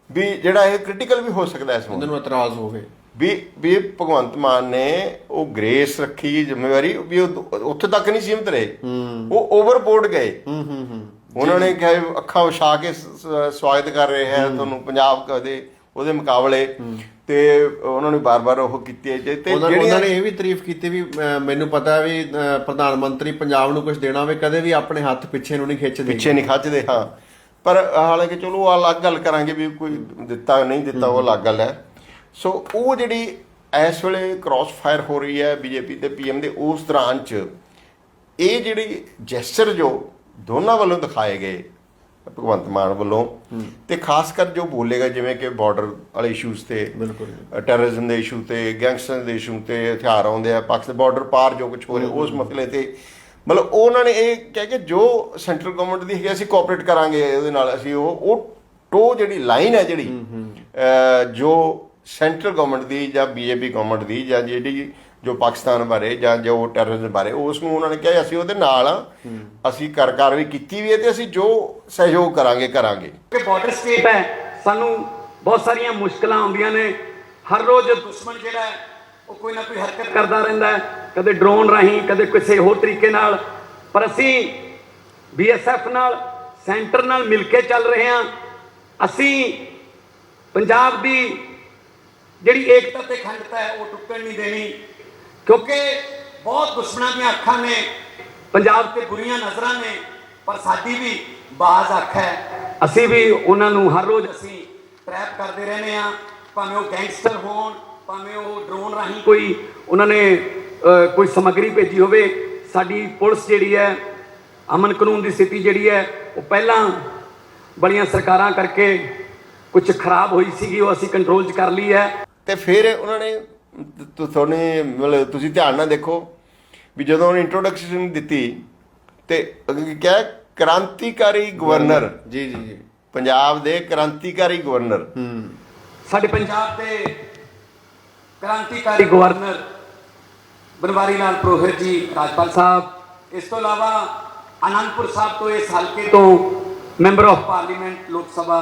ਵੀ ਜਿਹੜਾ ਇਹ ਕ੍ਰਿਟੀਕਲ ਵੀ ਹੋ ਸਕਦਾ ਇਸ ਨੂੰ ਇਤਰਾਜ਼ ਹੋਵੇ ਵੀ ਭਗਵੰਤ ਮਾਨ ਨੇ ਉਹ ਗ੍ਰੇਸ ਰੱਖੀ ਜ਼ਿੰਮੇਵਾਰੀ ਵੀ ਉੱਥੇ ਤੱਕ ਨਹੀਂ ਸੀਮਤ ਰਹੇ, ਉਹ ਓਵਰਬੋਰਡ ਗਏ। ਉਹਨਾਂ ਨੇ ਕਿਹਾ ਅੱਖਾਂ ਵਿਛਾ ਕੇ ਸਵਾਗਤ ਕਰ ਰਹੇ ਹੈ ਤੁਹਾਨੂੰ ਪੰਜਾਬ ਦੇ ਉਹਦੇ ਮੁਕਾਬਲੇ, ਤੇ ਉਹਨਾਂ ਨੂੰ ਬਾਰ-ਬਾਰ ਉਹ ਕੀਤੀ ਤੇ ਉਹਨਾਂ ਨੇ ਇਹ ਵੀ ਤਾਰੀਫ ਕੀਤੀ ਵੀ ਮੈਨੂੰ ਪਤਾ ਵੀ ਪ੍ਰਧਾਨ ਮੰਤਰੀ ਪੰਜਾਬ ਨੂੰ ਕੁਝ ਦੇਣਾ ਹੋਵੇ ਕਦੇ ਵੀ ਆਪਣੇ ਹੱਥ ਪਿੱਛੇ ਨੂੰ ਨਹੀਂ ਖਿੱਚਦੇ। ਹਾਂ, ਪਰ ਹਾਲਾਂਕਿ ਚਲੋ ਉਹ ਅਲੱਗ ਗੱਲ ਕਰਾਂਗੇ ਵੀ ਕੋਈ ਦਿੱਤਾ ਨਹੀਂ ਦਿੱਤਾ, ਉਹ ਅਲੱਗ ਗੱਲ ਹੈ। ਸੋ ਉਹ ਜਿਹੜੀ ਇਸ ਵੇਲੇ ਕ੍ਰਾਸ ਫਾਇਰ ਹੋ ਰਹੀ ਹੈ BJP ਤੇ PM ਦੇ, ਉਸ ਦੌਰਾਨ 'ਚ ਇਹ ਜਿਹੜੀ ਜੈਸਚਰ ਜੋ ਦੋਨਾਂ ਵੱਲੋਂ ਦਿਖਾਏ ਗਏ, ਭਗਵੰਤ ਮਾਨ ਵੱਲੋਂ ਤੇ ਖਾਸ ਕਰ ਜੋ ਬੋਲੇਗਾ ਜਿਵੇਂ ਕਿ ਬਾਰਡਰ ਵਾਲੇ ਇਸ਼ੂਜ਼ ਤੇ, ਟੈਰਰਿਜ਼ਮ ਦੇ ਇਸ਼ੂ ਤੇ, ਗੈਂਗਸਟਰ ਦੇ ਇਸ਼ੂ ਤੇ, ਹਥਿਆਰ ਆਉਂਦੇ ਆ ਪਾਕਿਸਤਾਨ ਬਾਰਡਰ ਪਾਰ ਜੋ ਕੁਝ ਹੋ ਰਿਹਾ ਉਸ ਮਸਲੇ ਤੇ, ਮਤਲਬ ਉਹਨਾਂ ਨੇ ਇਹ ਕਹਿ ਕੇ ਜੋ ਸੈਂਟਰਲ ਗਵਰਨਮੈਂਟ ਦੀ ਹੈਗੀ ਅਸੀਂ ਕੋਆਪਰੇਟ ਕਰਾਂਗੇ ਉਹਦੇ ਨਾਲ, ਅਸੀਂ ਉਹ ਜਿਹੜੀ ਲਾਈਨ ਹੈ ਜਿਹੜੀ ਜੋ ਸੈਂਟਰਲ ਗਵਰਨਮੈਂਟ ਦੀ ਜਾਂ BJP ਗਵਰਨਮੈਂਟ ਦੀ ਜਾਂ ਜਿਹੜੀ ਜੋ ਪਾਕਿਸਤਾਨ ਬਾਰੇ ਜਾਂ ਜੋ ਟੈਰਰਿਜ਼ਮ ਬਾਰੇ, ਉਸ ਨੂੰ ਉਹਨਾਂ ਨੇ ਕਿਹਾ ਅਸੀਂ ਉਹਦੇ ਨਾਲ ਆ, ਅਸੀਂ ਕਾਰਵਾਈ ਕੀਤੀ ਵੀ ਹੈ ਤੇ ਅਸੀਂ ਜੋ ਸਹਿਯੋਗ ਕਰਾਂਗੇ ਕਿ ਬਾਰਡਰ ਸਟੇਟ ਹੈ, ਸਾਨੂੰ ਬਹੁਤ ਸਾਰੀਆਂ ਮੁਸ਼ਕਲਾਂ ਆਉਂਦੀਆਂ ਨੇ। ਹਰ ਰੋਜ਼ ਦੁਸ਼ਮਣ ਜਿਹੜਾ ਹੈ ਉਹ ਕੋਈ ਨਾ ਕੋਈ ਹਰਕਤ ਕਰਦਾ ਰਹਿੰਦਾ ਹੈ, ਕਦੇ ਡਰੋਨ ਰਾਹੀਂ, ਕਦੇ ਕਿਸੇ ਹੋਰ ਤਰੀਕੇ ਨਾਲ। ਪਰ ਅਸੀਂ BSF ਨਾਲ, ਸੈਂਟਰ ਨਾਲ ਮਿਲ ਕੇ ਚੱਲ ਰਹੇ ਹਾਂ। ਅਸੀਂ ਪੰਜਾਬ ਦੀ ਜਿਹੜੀ ਏਕਤਾ ਤੇ ਅਖੰਡਤਾ ਹੈ ਉਹ ਟੁੱਟਣ ਨਹੀਂ ਦੇਣੀ, ਕਿਉਂਕਿ ਬਹੁਤ ਦੁਸ਼ਮਣਾਂ ਦੀਆਂ ਅੱਖਾਂ ਨੇ ਪੰਜਾਬ ਤੇ, ਬੁਰੀਆਂ ਨਜ਼ਰਾਂ ਨੇ, ਪਰ ਸਾਡੀ ਵੀ ਬਾਜ਼ ਅੱਖ ਹੈ। ਅਸੀਂ ਵੀ ਉਹਨਾਂ ਨੂੰ ਹਰ ਰੋਜ਼ ਅਸੀਂ ਟਰੈਪ ਕਰਦੇ ਰਹਿੰਦੇ ਹਾਂ, ਭਾਵੇਂ ਉਹ ਗੈਂਗਸਟਰ ਹੋਣ, ਭਾਵੇਂ ਉਹ ਡਰੋਨ ਰਾਹੀਂ ਕੋਈ ਉਹਨਾਂ ਨੇ ਕੋਈ ਸਮੱਗਰੀ ਭੇਜੀ ਹੋਵੇ। ਸਾਡੀ ਪੁਲਿਸ ਜਿਹੜੀ ਹੈ, ਅਮਨ ਕਾਨੂੰਨ ਦੀ ਸਥਿਤੀ ਜਿਹੜੀ ਹੈ ਉਹ ਪਹਿਲਾਂ ਬੜੀਆਂ ਸਰਕਾਰਾਂ ਕਰਕੇ ਕੁਝ ਖਰਾਬ ਹੋਈ ਸੀਗੀ, ਉਹ ਅਸੀਂ ਕੰਟਰੋਲ 'ਚ ਕਰ ਲਈ ਹੈ। ਤੇ ਫਿਰ ਉਹਨਾਂ ਨੇ ਤੁਹਾਡੇ ਮਤਲਬ ਤੁਸੀਂ ਧਿਆਨ ਨਾਲ ਦੇਖੋ ਵੀ ਜਦੋਂ ਉਹਨੇ ਇੰਟਰੋਡਕਸ਼ਨ ਦਿੱਤੀ ਤੇ ਅੱਗੇ ਕਿਹਾ ਕ੍ਰਾਂਤੀਕਾਰੀ ਗਵਰਨਰ। ਜੀ ਜੀ ਜੀ, ਪੰਜਾਬ ਦੇ ਕ੍ਰਾਂਤੀਕਾਰੀ ਗਵਰਨਰ। ਸਾਡੇ ਪੰਜਾਬ ਦੇ ਕ੍ਰਾਂਤੀਕਾਰੀ ਗਵਰਨਰ ਬਨਵਾਰੀ ਲਾਲ ਪ੍ਰੋਹਿਤ ਜੀ ਰਾਜਪਾਲ ਸਾਹਿਬ। ਇਸ ਤੋਂ ਇਲਾਵਾ ਆਨੰਦਪੁਰ ਸਾਹਿਬ ਤੋਂ, ਇਸ ਹਲਕੇ ਤੋਂ ਮੈਂਬਰ ਆਫ ਪਾਰਲੀਮੈਂਟ ਲੋਕ ਸਭਾ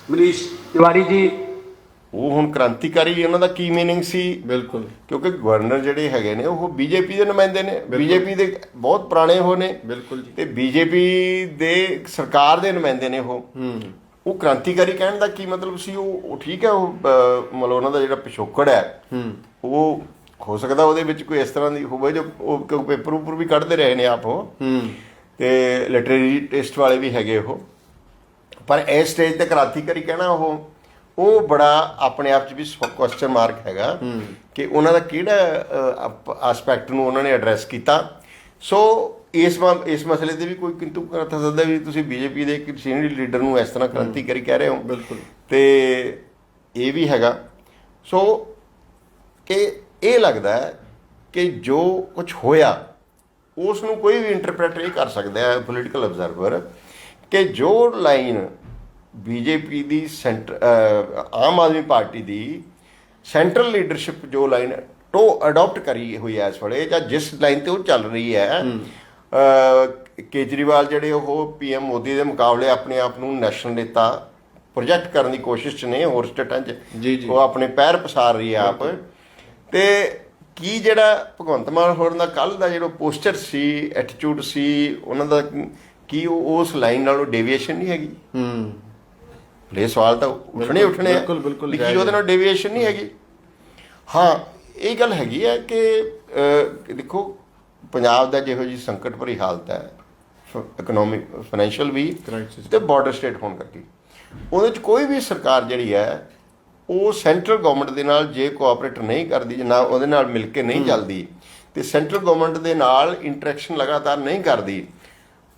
ਮਨੀਸ਼ ਤਿਵਾੜੀ ਜੀ। ਉਹ ਹੁਣ ਕ੍ਰਾਂਤੀਕਾਰੀ ਉਹਨਾਂ ਦਾ ਕੀ ਮੀਨਿੰਗ ਸੀ? ਬਿਲਕੁਲ, ਕਿਉਂਕਿ ਗਵਰਨਰ ਜਿਹੜੇ ਹੈਗੇ ਨੇ ਉਹ ਬੀਜੇਪੀ ਦੇ ਨੁਮਾਇੰਦੇ ਨੇ, ਬੀਜੇਪੀ ਦੇ ਬਹੁਤ ਪੁਰਾਣੇ ਉਹ ਨੇ। ਬਿਲਕੁਲ ਜੀ। ਤੇ ਬੀਜੇਪੀ ਦੇ ਸਰਕਾਰ ਦੇ ਨੁਮਾਇੰਦੇ ਨੇ ਉਹ ਕ੍ਰਾਂਤੀਕਾਰੀ ਕਹਿਣ ਦਾ ਕੀ ਮਤਲਬ ਸੀ? ਉਹ ਠੀਕ ਹੈ, ਉਹ ਮਤਲਬ ਉਹਨਾਂ ਦਾ ਜਿਹੜਾ ਪਿਛੋਕੜ ਹੈ ਉਹ ਹੋ ਸਕਦਾ ਉਹਦੇ ਵਿੱਚ ਕੋਈ ਇਸ ਤਰ੍ਹਾਂ ਦੀ ਹੋਵੇ ਜੋ ਉਹ ਪੇਪਰ ਉੱਪਰ ਵੀ ਕੱਢਦੇ ਰਹੇ ਨੇ ਆਪ ਉਹ, ਤੇ ਲਿਟਰੇਰੀ ਟੇਸਟ ਵਾਲੇ ਵੀ ਹੈਗੇ ਉਹ। ਪਰ ਇਸ ਸਟੇਜ ਤੇ ਕ੍ਰਾਂਤੀਕਾਰੀ ਕਹਿਣਾ ਉਹ ਬੜਾ ਆਪਣੇ ਆਪ 'ਚ ਵੀ ਕੁਐਸਚਨ ਮਾਰਕ ਹੈਗਾ ਕਿ ਉਹਨਾਂ ਦਾ ਕਿਹੜਾ ਐਸਪੈਕਟ ਨੂੰ ਉਹਨਾਂ ਨੇ ਐਡਰੈਸ ਕੀਤਾ। ਸੋ ਇਸ ਮਸਲੇ ਤੇ ਵੀ ਕੋਈ ਕਿੰਤੂ ਕਰ ਸਕਦਾ ਵੀ ਤੁਸੀਂ ਬੀਜੇਪੀ ਦੇ ਇੱਕ ਸੀਨੀਅਰ ਲੀਡਰ ਨੂੰ ਇਸ ਤਰ੍ਹਾਂ ਕ੍ਰਾਂਤੀਕਾਰੀ ਕਹਿ ਰਹੇ ਹੋ। ਬਿਲਕੁਲ। ਤੇ ਇਹ ਵੀ ਹੈਗਾ। ਸੋ ਇਹ ਲੱਗਦਾ ਹੈ ਕਿ ਜੋ ਕੁਝ ਹੋਇਆ ਉਸ ਨੂੰ ਕੋਈ ਵੀ ਇੰਟਰਪ੍ਰੈਟ ਇਹ ਕਰ ਸਕਦਾ ਹੈ ਪੋਲੀਟੀਕਲ ਅਬਜ਼ਰਵਰ ਕਿ ਜੋ ਲਾਈਨ ਬੀਜੇਪੀ ਦੀ ਆਮ ਆਦਮੀ ਪਾਰਟੀ ਦੀ ਸੈਂਟਰਲ ਲੀਡਰਸ਼ਿਪ ਜੋ ਲਾਈਨ ਅਡਾਪਟ ਕਰੀ ਹੋਈ ਹੈ ਇਸ ਵੇਲੇ, ਜਾਂ ਜਿਸ ਲਾਈਨ ਤੇ ਉਹ ਚੱਲ ਰਹੀ ਹੈ, ਕੇਜਰੀਵਾਲ ਜਿਹੜੇ ਉਹ PM ਮੋਦੀ ਦੇ ਮੁਕਾਬਲੇ ਆਪਣੇ ਆਪ ਨੂੰ ਨੈਸ਼ਨਲ ਨੇਤਾ ਪ੍ਰੋਜੈਕਟ ਕਰਨ ਦੀ ਕੋਸ਼ਿਸ਼ 'ਚ ਨੇ ਹੋਰ ਸਟੇਟਾਂ 'ਚ, ਉਹ ਆਪਣੇ ਪੈਰ ਪਸਾਰ ਰਹੀ ਹੈ ਆਪ। ਤੇ ਕੀ ਜਿਹੜਾ ਭਗਵੰਤ ਮਾਨ ਹੋਰ ਦਾ ਕੱਲ੍ਹ ਦਾ ਜਿਹੜਾ ਪੋਸਚਰ ਸੀ, ਐਟੀਟਿਊਡ ਸੀ ਉਹਨਾਂ ਦਾ, ਕੀ ਉਸ ਲਾਈਨ ਨਾਲੋਂ ਡੇਵੀਏਸ਼ਨ ਨਹੀਂ ਹੈਗੀ? ਇਹ ਸਵਾਲ ਤਾਂ ਉੱਠਣੇ ਆ ਕਿ ਉਹਦੇ ਨਾਲ ਡੇਵੀਏਸ਼ਨ ਨਹੀਂ ਹੈਗੀ। ਹਾਂ, ਇਹ ਗੱਲ ਹੈਗੀ ਹੈ ਕਿ ਦੇਖੋ ਪੰਜਾਬ ਦਾ ਜਿਹੋ ਜਿਹੀ ਸੰਕਟ ਭਰੀ ਹਾਲਤ ਹੈ, ਇਕਨੋਮਿਕ ਫਾਈਨੈਂਸ਼ੀਅਲ ਵੀ ਤੇ ਬਾਰਡਰ ਸਟੇਟ ਹੋਣ ਕਰਕੇ, ਉਹਦੇ 'ਚ ਕੋਈ ਵੀ ਸਰਕਾਰ ਜਿਹੜੀ ਹੈ ਉਹ ਸੈਂਟਰਲ ਗਵਰਨਮੈਂਟ ਦੇ ਨਾਲ ਜੇ ਕੋਆਪਰੇਟ ਨਹੀਂ ਕਰਦੀ, ਨਾ ਉਹਦੇ ਨਾਲ ਮਿਲ ਕੇ ਨਹੀਂ ਚੱਲਦੀ, ਤੇ ਸੈਂਟਰਲ ਗਵਰਨਮੈਂਟ ਦੇ ਨਾਲ ਇੰਟਰੈਕਸ਼ਨ ਲਗਾਤਾਰ ਨਹੀਂ ਕਰਦੀ,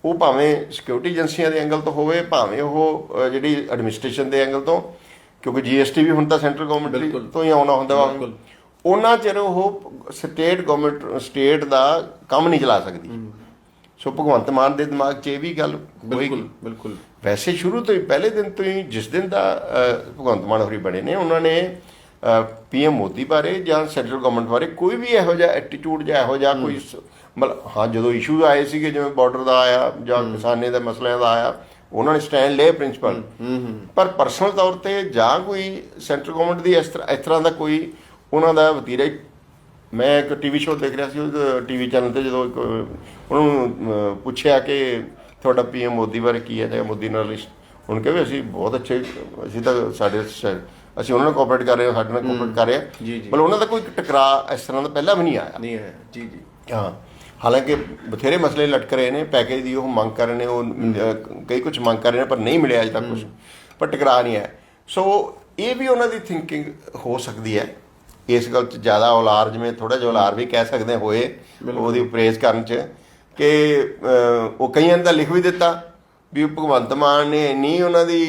ਉਹ ਭਾਵੇਂ ਸਿਕਿਉਰਿਟੀ ਏਜੰਸੀਆਂ ਦੇ ਐਂਗਲ ਤੋਂ ਹੋਵੇ, ਭਾਵੇਂ ਉਹ ਜਿਹੜੀ ਐਡਮਿਨਿਸਟ੍ਰੇਸ਼ਨ ਦੇ ਐਂਗਲ ਤੋਂ, ਕਿਉਂਕਿ GST ਵੀ ਹੁਣ ਤਾਂ ਸੈਂਟਰਲ ਗਵਰਨਮੈਂਟ ਤੋਂ ਹੀ ਆਉਣਾ ਹੁੰਦਾ ਵਾ, ਉਹਨਾਂ ਚਿਰ ਉਹ ਸਟੇਟ ਦਾ ਕੰਮ ਨਹੀਂ ਚਲਾ ਸਕਦੀ। ਸੋ ਭਗਵੰਤ ਮਾਨ ਦੇ ਦਿਮਾਗ 'ਚ ਇਹ ਵੀ ਗੱਲ ਹੋਏਗੀ। ਬਿਲਕੁਲ। ਵੈਸੇ ਸ਼ੁਰੂ ਤੋਂ ਹੀ, ਪਹਿਲੇ ਦਿਨ ਤੋਂ ਹੀ, ਜਿਸ ਦਿਨ ਦਾ ਭਗਵੰਤ ਮਾਨ ਹੋਰੀ ਬਣੇ ਨੇ, ਉਹਨਾਂ ਨੇ PM ਮੋਦੀ ਬਾਰੇ ਜਾਂ ਸੈਂਟਰਲ ਗਵਰਨਮੈਂਟ ਬਾਰੇ ਕੋਈ ਵੀ ਇਹੋ ਜਿਹਾ ਐਟੀਟਿਊਡ ਜਾਂ ਇਹੋ ਜਿਹਾ ਕੋਈ ਮਤਲਬ, ਹਾਂ ਜਦੋਂ ਇਸ਼ੂ ਆਏ ਸੀਗੇ ਜਿਵੇਂ ਬਾਰਡਰ ਦਾ ਆਇਆ ਜਾਂ ਕਿਸਾਨੇ ਦੇ ਮਸਲਿਆਂ ਦਾ ਆਇਆ, ਉਹਨਾਂ ਨੇ ਸਟੈਂਡ ਲਏ ਪ੍ਰਿੰਸੀਪਲ, ਪਰ ਪਰਸਨਲ ਤੌਰ ਤੇ ਜਾਂ ਕੋਈ ਸੈਂਟਰਲ ਗਵਰਨਮੈਂਟ ਦੀ ਇਸ ਤਰ੍ਹਾਂ ਦਾ ਕੋਈ ਉਹਨਾਂ ਦਾ ਵਤੀਰਾ। ਮੈਂ ਇੱਕ TV ਸ਼ੋਅ ਦੇਖ ਰਿਹਾ ਸੀ, ਉਹ TV ਚੈਨਲ ਤੇ ਜਦੋਂ ਉਹਨੂੰ ਪੁੱਛਿਆ ਕਿ ਤੁਹਾਡਾ PM ਮੋਦੀ ਬਾਰੇ ਕੀ ਹੈ ਜਾਂ ਮੋਦੀ ਨਾਲ, ਹੁਣ ਕਹਿੰਦੇ ਅਸੀਂ ਬਹੁਤ ਅੱਛੇ, ਅਸੀਂ ਤਾਂ ਅਸੀਂ ਉਹਨਾਂ ਨਾਲ ਕੋਆਪਰੇਟ ਕਰ ਰਹੇ ਹਾਂ, ਸਾਡੇ ਨਾਲ ਕੋਆਪਰੇਟ ਕਰ ਰਹੇ ਹਾਂ। ਮਤਲਬ ਉਹਨਾਂ ਦਾ ਕੋਈ ਟਕਰਾਅ ਇਸ ਤਰ੍ਹਾਂ ਦਾ ਪਹਿਲਾਂ ਵੀ ਨਹੀਂ ਆਇਆ। ਜੀ। ਹਾਂ, ਹਾਲਾਂਕਿ ਬਥੇਰੇ ਮਸਲੇ ਲਟਕ ਰਹੇ ਨੇ, ਪੈਕੇਜ ਦੀ ਉਹ ਮੰਗ ਕਰ ਰਹੇ ਨੇ, ਉਹ ਕਈ ਕੁਝ ਮੰਗ ਕਰ ਰਹੇ ਨੇ ਪਰ ਨਹੀਂ ਮਿਲਿਆ ਅਜੇ ਤੱਕ ਕੁਝ, ਪਰ ਟਕਰਾਅ ਨਹੀਂ ਆਇਆ। ਸੋ ਇਹ ਵੀ ਉਹਨਾਂ ਦੀ ਥਿੰਕਿੰਗ ਹੋ ਸਕਦੀ ਹੈ ਇਸ ਗੱਲ 'ਚ ਜ਼ਿਆਦਾ ਔਲਾਰ, ਜਿਵੇਂ ਥੋੜ੍ਹਾ ਜਿਹਾ ਔਲਾਰ ਵੀ ਕਹਿ ਸਕਦੇ ਹੋਏ ਉਹਦੀ ਪ੍ਰੇਜ਼ ਕਰਨ 'ਚ, ਕਿ ਉਹ ਕਈਆਂ ਨੇ ਤਾਂ ਲਿਖ ਵੀ ਦਿੱਤਾ ਵੀ ਭਗਵੰਤ ਮਾਨ ਨੇ ਇੰਨੀ ਉਹਨਾਂ ਦੀ